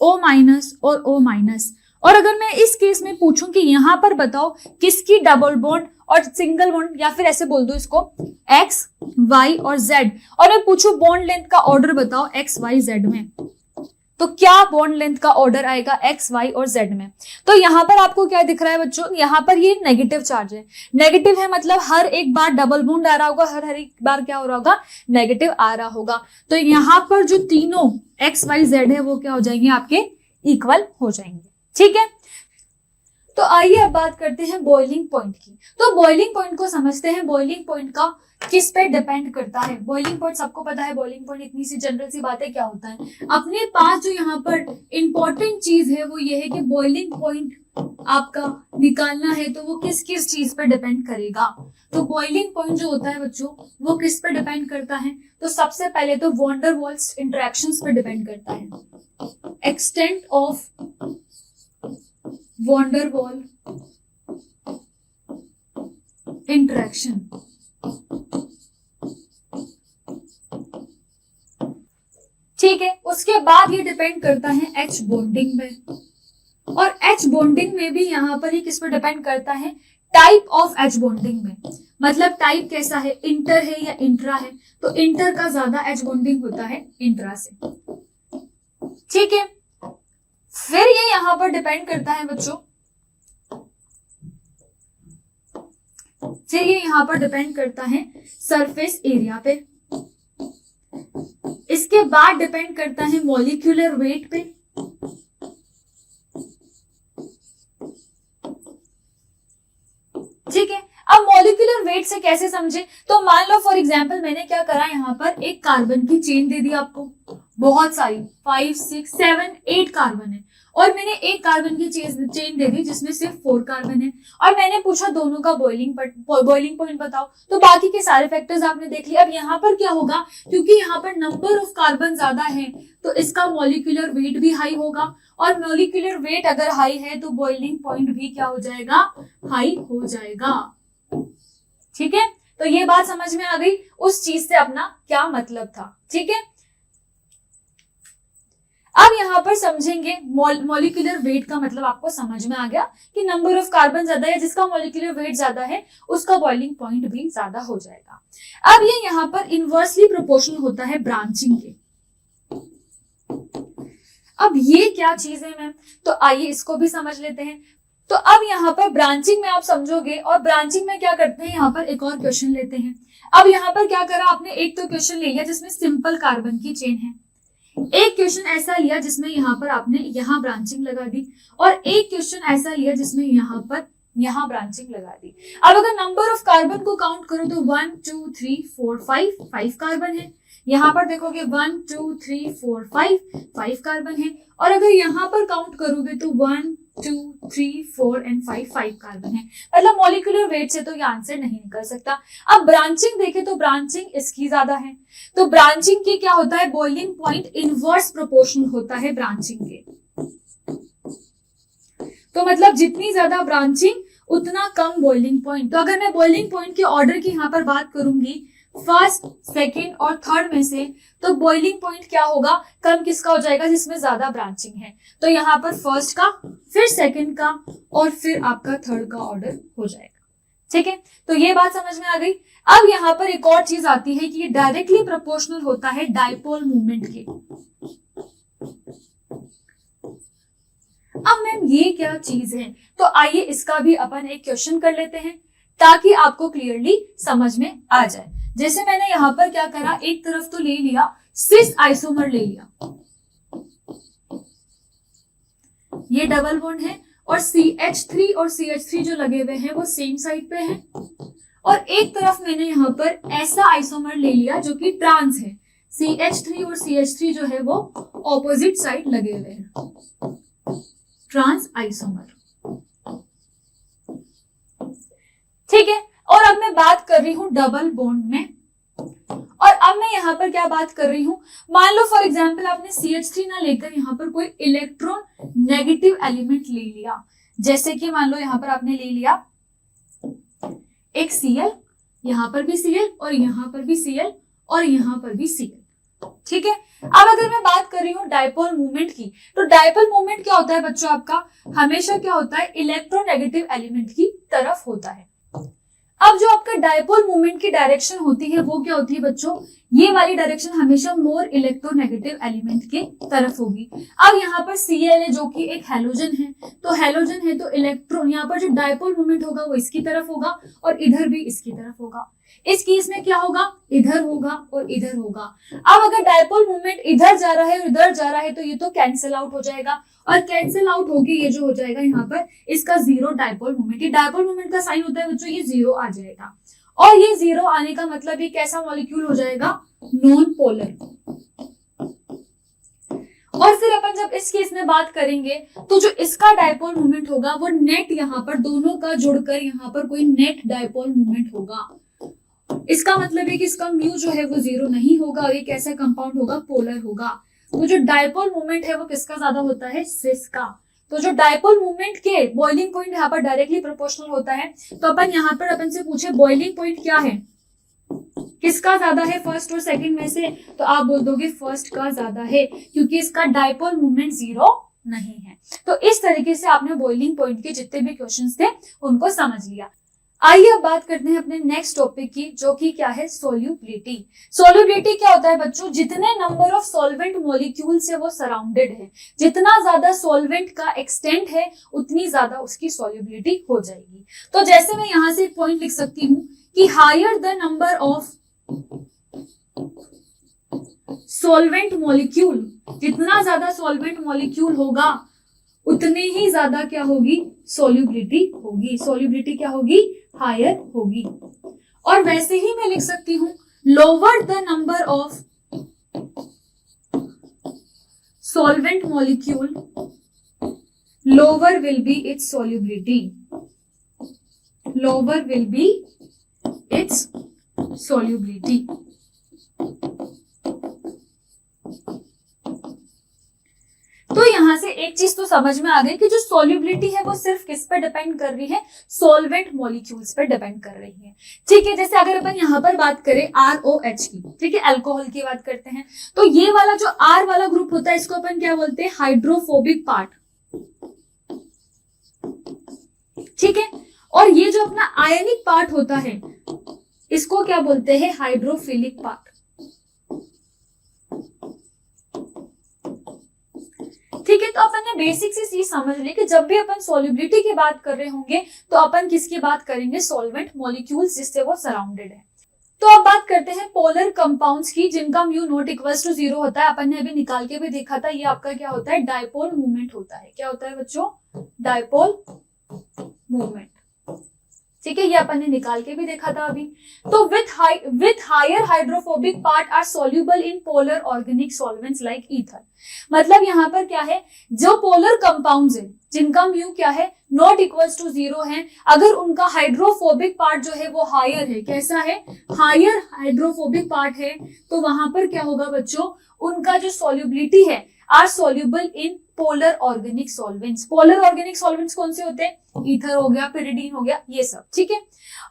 O minus और O माइनस, और अगर मैं इस केस में पूछूं कि यहां पर बताओ किसकी डबल बॉन्ड और सिंगल बॉन्ड, या फिर ऐसे बोल दो इसको X, Y और Z, और मैं पूछूं बॉन्ड लेंथ का ऑर्डर बताओ X, Y, Z में, तो क्या बॉन्ड लेंथ का ऑर्डर आएगा X, Y और Z में। तो यहां पर आपको क्या दिख रहा है बच्चों, यहां पर ये नेगेटिव चार्ज है। नेगेटिव है मतलब हर एक बार डबल बॉन्ड आ रहा होगा, हर एक बार क्या हो रहा होगा, नेगेटिव आ रहा होगा। तो यहां पर जो तीनों X, Y, Z है वो क्या हो जाएंगे, आपके इक्वल हो जाएंगे। ठीक है, तो आइए अब बात करते हैं बॉइलिंग पॉइंट की। तो बॉइलिंग पॉइंट को समझते हैं। बॉइलिंग पॉइंट का किस पे डिपेंड करता है? बॉइलिंग पॉइंट सबको पता है। बॉइलिंग पॉइंट इतनी सी जनरल सी बात है, क्या होता है अपने पास जो यहाँ पर इंपॉर्टेंट चीज है वो ये है कि बॉइलिंग पॉइंट आपका निकालना है तो वो किस किस चीज पे डिपेंड करेगा। तो बॉइलिंग पॉइंट जो होता है बच्चों वो किस पे डिपेंड करता है? तो सबसे पहले तो वॉन डर वाल्स इंटरेक्शंस पे डिपेंड करता है। एक्सटेंट ऑफ वॉन डर वाल इंटरेक्शन, ठीक है। उसके बाद ये डिपेंड करता है एच बॉन्डिंग में, और एच बॉन्डिंग में भी यहाँ पर ही किस पर डिपेंड करता है? टाइप ऑफ एच बॉन्डिंग में, मतलब टाइप कैसा है, इंटर है या इंट्रा है। तो इंटर का ज्यादा एच बॉन्डिंग होता है इंट्रा से, ठीक है। फिर ये यहाँ पर डिपेंड करता है बच्चों, फिर ये यहाँ पर डिपेंड करता है सरफेस एरिया पे। इसके बाद डिपेंड करता है मॉलिक्यूलर वेट पे, ठीक है। अब मॉलिक्यूलर वेट से कैसे समझे? तो मान लो फॉर एग्जांपल मैंने क्या करा, यहाँ पर एक कार्बन की चेन दे दी आपको, बहुत सारी 5, 6, 7, 8 कार्बन है, और मैंने एक कार्बन की चेन दे दी जिसमें सिर्फ 4 कार्बन है, और मैंने पूछा दोनों का बॉइलिंग पॉइंट बताओ। तो बाकी के सारे फैक्टर्स आपने देख लिया। अब यहाँ पर क्या होगा, क्योंकि यहाँ पर नंबर ऑफ कार्बन ज्यादा है तो इसका मॉलिक्यूलर वेट भी हाई होगा, और मॉलिक्यूलर वेट अगर हाई है तो बॉइलिंग पॉइंट भी क्या हो जाएगा? हाई हो जाएगा, ठीक है। तो ये बात समझ में आ गई उस चीज से अपना क्या मतलब था, ठीक है। अब यहाँ पर समझेंगे मॉलिक्यूलर वेट का मतलब आपको समझ में आ गया कि नंबर ऑफ कार्बन ज्यादा है, जिसका मॉलिक्यूलर वेट ज्यादा है उसका बॉइलिंग पॉइंट भी ज्यादा हो जाएगा। अब ये यहाँ पर इनवर्सली प्रोपोर्शनल होता है ब्रांचिंग के। अब ये क्या चीज है मैम? तो आइए इसको भी समझ लेते हैं। तो अब यहाँ पर ब्रांचिंग में आप समझोगे, और ब्रांचिंग में क्या करते हैं, यहाँ पर एक और क्वेश्चन लेते हैं। अब यहाँ पर क्या करा आपने, एक तो क्वेश्चन ले लिया जिसमें सिंपल कार्बन की चेन है, एक क्वेश्चन ऐसा लिया जिसमें यहाँ पर आपने यहाँ ब्रांचिंग लगा दी, और एक क्वेश्चन ऐसा लिया जिसमें यहाँ पर यहाँ ब्रांचिंग लगा दी। अब अगर नंबर ऑफ कार्बन को काउंट करो तो 1 2 3 4 5 कार्बन है। यहाँ पर देखोगे 1 2 3 4 5 कार्बन है, और अगर यहाँ पर काउंट करोगे तो 1 2 3 4 एंड 5 कार्बन है। मतलब मॉलिक्यूलर वेट से तो ये आंसर नहीं निकल सकता। अब ब्रांचिंग देखे तो ब्रांचिंग इसकी ज्यादा है, तो ब्रांचिंग की क्या होता है, बॉइलिंग पॉइंट इनवर्स प्रोपोर्शनल होता है ब्रांचिंग के। तो मतलब जितनी ज्यादा ब्रांचिंग उतना कम बॉइलिंग पॉइंट। तो अगर मैं बॉइलिंग पॉइंट के ऑर्डर की यहाँ पर बात करूंगी फर्स्ट, सेकेंड और थर्ड में से, तो बॉइलिंग पॉइंट क्या होगा, कम किसका हो जाएगा, जिसमें ज्यादा ब्रांचिंग है। तो यहाँ पर फर्स्ट का, फिर सेकेंड का, और फिर आपका थर्ड का ऑर्डर हो जाएगा, ठीक है। तो ये बात समझ में आ गई। अब यहाँ पर एक और चीज आती है कि ये डायरेक्टली प्रोपोर्शनल होता है डायपोल मूवमेंट के। अब मैम ये क्या चीज है, तो आइए इसका भी अपन एक क्वेश्चन कर लेते हैं ताकि आपको क्लियरली समझ में आ जाए। जैसे मैंने यहाँ पर क्या करा, एक तरफ तो ले लिया सिस आइसोमर ले लिया, ये डबल बॉन्ड है, और CH3 और CH3 जो लगे हुए हैं वो सेम साइड पे हैं, और एक तरफ मैंने यहाँ पर ऐसा आइसोमर ले लिया जो कि ट्रांस है, CH3 और CH3 जो है वो ऑपोजिट साइड लगे हुए हैं, ट्रांस आइसोमर, ठीक है। और अब मैं बात कर रही हूं डबल बॉन्ड में, और अब मैं यहाँ पर क्या बात कर रही हूं, मान लो फॉर एग्जांपल आपने CH3 ना लेकर यहाँ पर कोई इलेक्ट्रॉन नेगेटिव एलिमेंट ले लिया, जैसे कि मान लो यहाँ पर आपने ले लिया एक Cl, यहाँ पर भी Cl, और यहाँ पर भी Cl, और यहाँ पर भी Cl, ठीक है। अब अगर मैं बात कर रही हूँ डायपोल मूवमेंट की, तो डायपोल मूवमेंट क्या होता है बच्चों, आपका हमेशा क्या होता है, इलेक्ट्रोनेगेटिव एलिमेंट की तरफ होता है। अब जो आपका डायपोल मूवमेंट की डायरेक्शन होती है वो क्या होती है बच्चों, ये वाली डायरेक्शन हमेशा मोर इलेक्ट्रोनेगेटिव एलिमेंट के तरफ होगी। अब यहाँ पर Cl है जो कि एक हैलोजन है, तो हैलोजन है तो इलेक्ट्रॉन यहाँ पर जो डायपोल मोमेंट होगा वो इसकी तरफ होगा और इधर भी इसकी तरफ होगा। इस केस में क्या होगा, इधर होगा और इधर होगा। अब अगर डायपोल मोमेंट इधर जा रहा है और इधर जा रहा है तो ये तो कैंसिल आउट हो जाएगा और कैंसिल आउट होके ये जो हो जाएगा यहाँ पर इसका जीरो डायपोल मोमेंट। ये डायपोल मोमेंट का साइन होता है बच्चों, ये जीरो आ जाएगा और ये जीरो आने का मतलब ये कैसा मॉलिक्यूल हो जाएगा, नॉन पोलर। और फिर अपन जब इस केस में बात करेंगे तो जो इसका डायपोल मोमेंट होगा वो नेट यहाँ पर दोनों का जुड़कर यहाँ पर कोई नेट डायपोल मोमेंट होगा। इसका मतलब है कि इसका म्यू जो है वो जीरो नहीं होगा और ये कैसा कंपाउंड होगा, पोलर होगा। तो जो डायपोल मोमेंट है वो किसका ज्यादा होता है, सिस का। तो जो डायपोल मूवमेंट के बॉइलिंग पॉइंट यहाँ पर डायरेक्टली प्रोपोर्शनल होता है, तो अपन यहाँ पर अपन से पूछे बॉइलिंग पॉइंट क्या है, किसका ज्यादा है, फर्स्ट और सेकंड में से, तो आप बोल दोगे फर्स्ट का ज्यादा है क्योंकि इसका डायपोल मूवमेंट जीरो नहीं है। तो इस तरीके से आपने बॉइलिंग पॉइंट के जितने भी क्वेश्चंस थे उनको समझ लिया। आइए अब बात करते हैं अपने नेक्स्ट टॉपिक की, जो कि क्या है, सोल्यूबिलिटी। सोल्यूबिलिटी क्या होता है बच्चों, जितने नंबर ऑफ सॉल्वेंट मॉलिक्यूल से वो सराउंडेड है, जितना ज्यादा सॉल्वेंट का एक्सटेंट है उतनी ज्यादा उसकी सोल्यूबिलिटी हो जाएगी। तो जैसे मैं यहां से एक पॉइंट लिख सकती हूं कि higher the number of solvent molecule, जितना ज्यादा सॉल्वेंट मॉलिक्यूल होगा उतनी ही ज्यादा क्या होगी, सोल्यूबिलिटी होगी। सोल्यूबिलिटी क्या होगी, हायर होगी। और वैसे ही मैं लिख सकती हूं lower the number of solvent molecule, lower will be it's solubility, lower will be it's solubility. तो यहां से एक चीज तो समझ में आ गई कि जो सोल्यूबिलिटी है वो सिर्फ किस पे डिपेंड कर रही है, सॉल्वेंट मॉलिक्यूल्स पे डिपेंड कर रही है। ठीक है, जैसे अगर अपन यहां पर बात करें ROH की, ठीक है, अल्कोहल की बात करते हैं, तो ये वाला जो R वाला ग्रुप होता है इसको अपन क्या बोलते हैं, हाइड्रोफोबिक पार्ट। ठीक है, और ये जो अपना आयनिक पार्ट होता है इसको क्या बोलते हैं, हाइड्रोफिलिक पार्ट। ठीक है, तो अपन ने बेसिक सी चीज समझ ली कि जब भी अपन सॉल्युबिलिटी की बात कर रहे होंगे तो अपन किसकी बात करेंगे, सॉल्वेंट मॉलिक्यूल्स जिससे वो सराउंडेड है। तो अब बात करते हैं पोलर कंपाउंड्स की, जिनका mu not equals to zero होता है। अपन ने अभी निकाल के भी देखा था, ये आपका क्या होता है, डायपोल मूवमेंट होता है। क्या होता है बच्चों, डायपोल मूवमेंट। ठीक है, ये अपन ने निकाल के भी देखा था अभी। तो with higher hydrophobic part are soluble in polar organic solvents like ether. मतलब यहाँ पर क्या है, जो पोलर कंपाउंड्स हैं जिनका म्यू क्या है, नॉट इक्वल्स टू जीरो है, अगर उनका हाइड्रोफोबिक पार्ट जो है वो हायर है, कैसा है, हायर हाइड्रोफोबिक पार्ट है, तो वहां पर क्या होगा बच्चों, उनका जो सोल्यूबिलिटी है are soluble in polar organic solvents. Polar organic solvents कौन से होते हैं, ईथर हो गया, पिरिडीन हो गया, ये सब। ठीक है,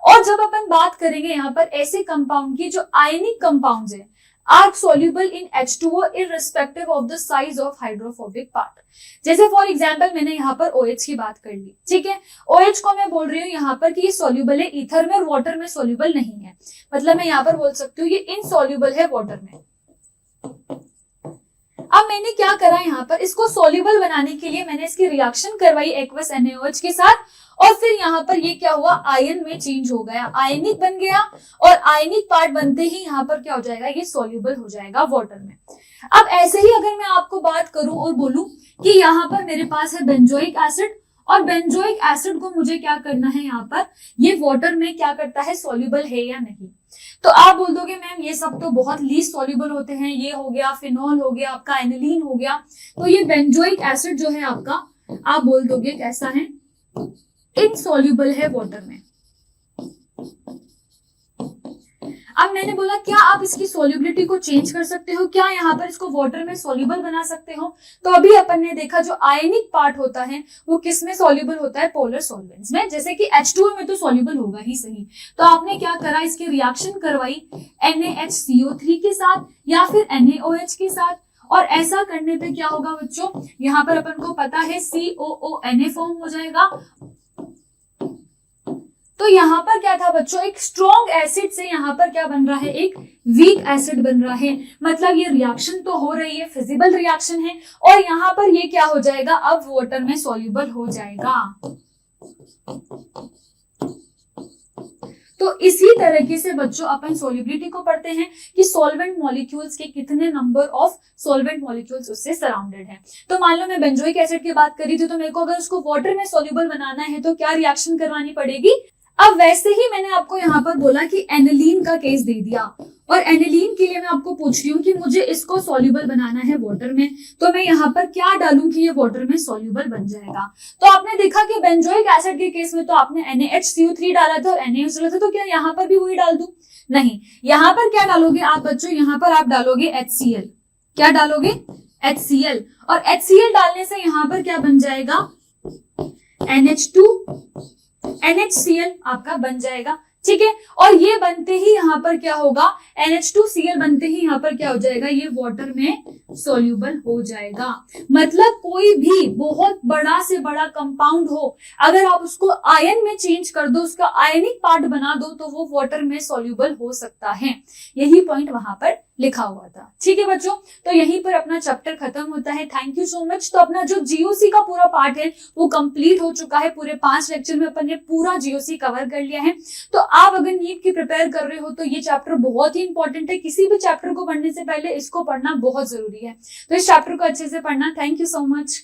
और जब अपन बात करेंगे यहाँ पर ऐसे कंपाउंड की जो आयनिक कंपाउंड्स है, are soluble in H2O irrespective of the size of hydrophobic part। जैसे फॉर एग्जांपल मैंने यहाँ पर OH की बात कर ली। ठीक है, OH को मैं बोल रही हूँ यहाँ पर कि ये सोल्यूबल है ईथर में और वाटर में सोल्यूबल नहीं है। मतलब मैं यहाँ पर बोल सकती हूँ ये इनसोल्यूबल है वाटर में। अब मैंने क्या करा यहाँ पर, इसको सोल्यूबल बनाने के लिए मैंने इसकी रिएक्शन करवाई एक्वस NaOH के साथ, और फिर यहाँ पर ये क्या हुआ, आयन में चेंज हो गया, आयनिक बन गया, और आयनिक पार्ट बनते ही यहाँ पर क्या हो जाएगा, ये सोल्यूबल हो जाएगा वाटर में। अब ऐसे ही अगर मैं आपको बात करूं और बोलूं कि यहाँ पर मेरे पास है बेंजोइक एसिड, और बेंजोइक एसिड को मुझे क्या करना है, यहाँ पर ये वाटर में क्या करता है, सोल्यूबल है या नहीं। तो आप बोल दोगे मैम ये सब तो बहुत लीस्ट सॉल्युबल होते हैं, ये हो गया फिनॉल हो गया, आपका एनिलीन हो गया, तो ये बेंजोइक एसिड जो है आपका, आप बोल दोगे कैसा है, इनसॉल्युबल है वाटर में। अब मैंने बोला क्या आप इसकी सोल्यूबिलिटी को चेंज कर सकते हो, क्या यहाँ पर इसको वाटर में सोल्यूबल बना सकते हो। तो अभी अपन ने देखा जो आयनिक पार्ट होता है वो किस में सोल्यूबल होता है, पोलर सॉल्वेंट्स में, जैसे कि H2O में तो सोल्यूबल होगा ही सही। तो आपने क्या करा, इसकी रिएक्शन करवाई NaHCO3 के साथ या फिर NaOH के साथ, और ऐसा करने पे क्या होगा बच्चों, यहाँ पर अपन को पता है COONA फॉर्म हो जाएगा, तो यहाँ पर क्या था बच्चों, एक स्ट्रॉन्ग एसिड से यहाँ पर क्या बन रहा है, एक वीक एसिड बन रहा है। मतलब ये रिएक्शन तो हो रही है, फिजिबल रिएक्शन है, और यहाँ पर ये क्या हो जाएगा, अब वाटर में सॉल्युबल हो जाएगा। तो इसी तरीके से बच्चों अपन सॉल्युबिलिटी को पढ़ते हैं कि सॉल्वेंट मॉलिक्यूल्स के कितने नंबर ऑफ सॉल्वेंट मॉलिक्यूल्स उससे सराउंडेड है। तो मान लो मैं बेंजोइक एसिड की बात करी थी, तो मेरे को अगर उसको वाटर में सॉल्युबल बनाना है तो क्या रिएक्शन करवानी पड़ेगी। अब वैसे ही मैंने आपको यहाँ पर बोला कि एनिलीन का केस दे दिया, और एनिलीन के लिए मैं आपको पूछ रही हूँ कि मुझे इसको सॉल्युबल बनाना है वाटर में, तो मैं यहाँ पर क्या डालूं कि ये वाटर में सॉल्युबल बन जाएगा। तो आपने देखा कि बेंजोइक एसिड के केस में तो आपने NaHCO3 डाला था और NaOH डाला था, तो क्या यहाँ पर भी वही डाल दूं? नहीं, यहाँ पर क्या डालोगे आप बच्चों, यहाँ पर आप डालोगे HCl। क्या डालोगे? HCl। और HCl डालने से यहाँ पर क्या बन जाएगा, NHCl आपका बन जाएगा, ठीक है। और ये बनते ही यहाँ पर क्या होगा, NH2Cl बनते ही यहाँ पर क्या हो जाएगा, ये वाटर में सॉल्युबल हो जाएगा। मतलब कोई भी बहुत बड़ा से बड़ा कंपाउंड हो, अगर आप उसको आयन में चेंज कर दो, उसका आयनिक पार्ट बना दो, तो वो वाटर में सॉल्युबल हो सकता है। यही पॉइंट वहां पर लिखा हुआ था, ठीक है बच्चों। तो यहीं पर अपना चैप्टर खत्म होता है। Thank you so much. तो अपना जो जीओसी का पूरा पार्ट है वो कंप्लीट हो चुका है। पूरे 5 लेक्चर में अपन ने पूरा जीओसी कवर कर लिया है। तो आप अगर नीट की प्रिपेयर कर रहे हो तो ये चैप्टर बहुत ही इंपॉर्टेंट है। किसी भी चैप्टर को पढ़ने से पहले इसको पढ़ना बहुत जरूरी है। तो इस चैप्टर को अच्छे से पढ़ना। Thank you so much.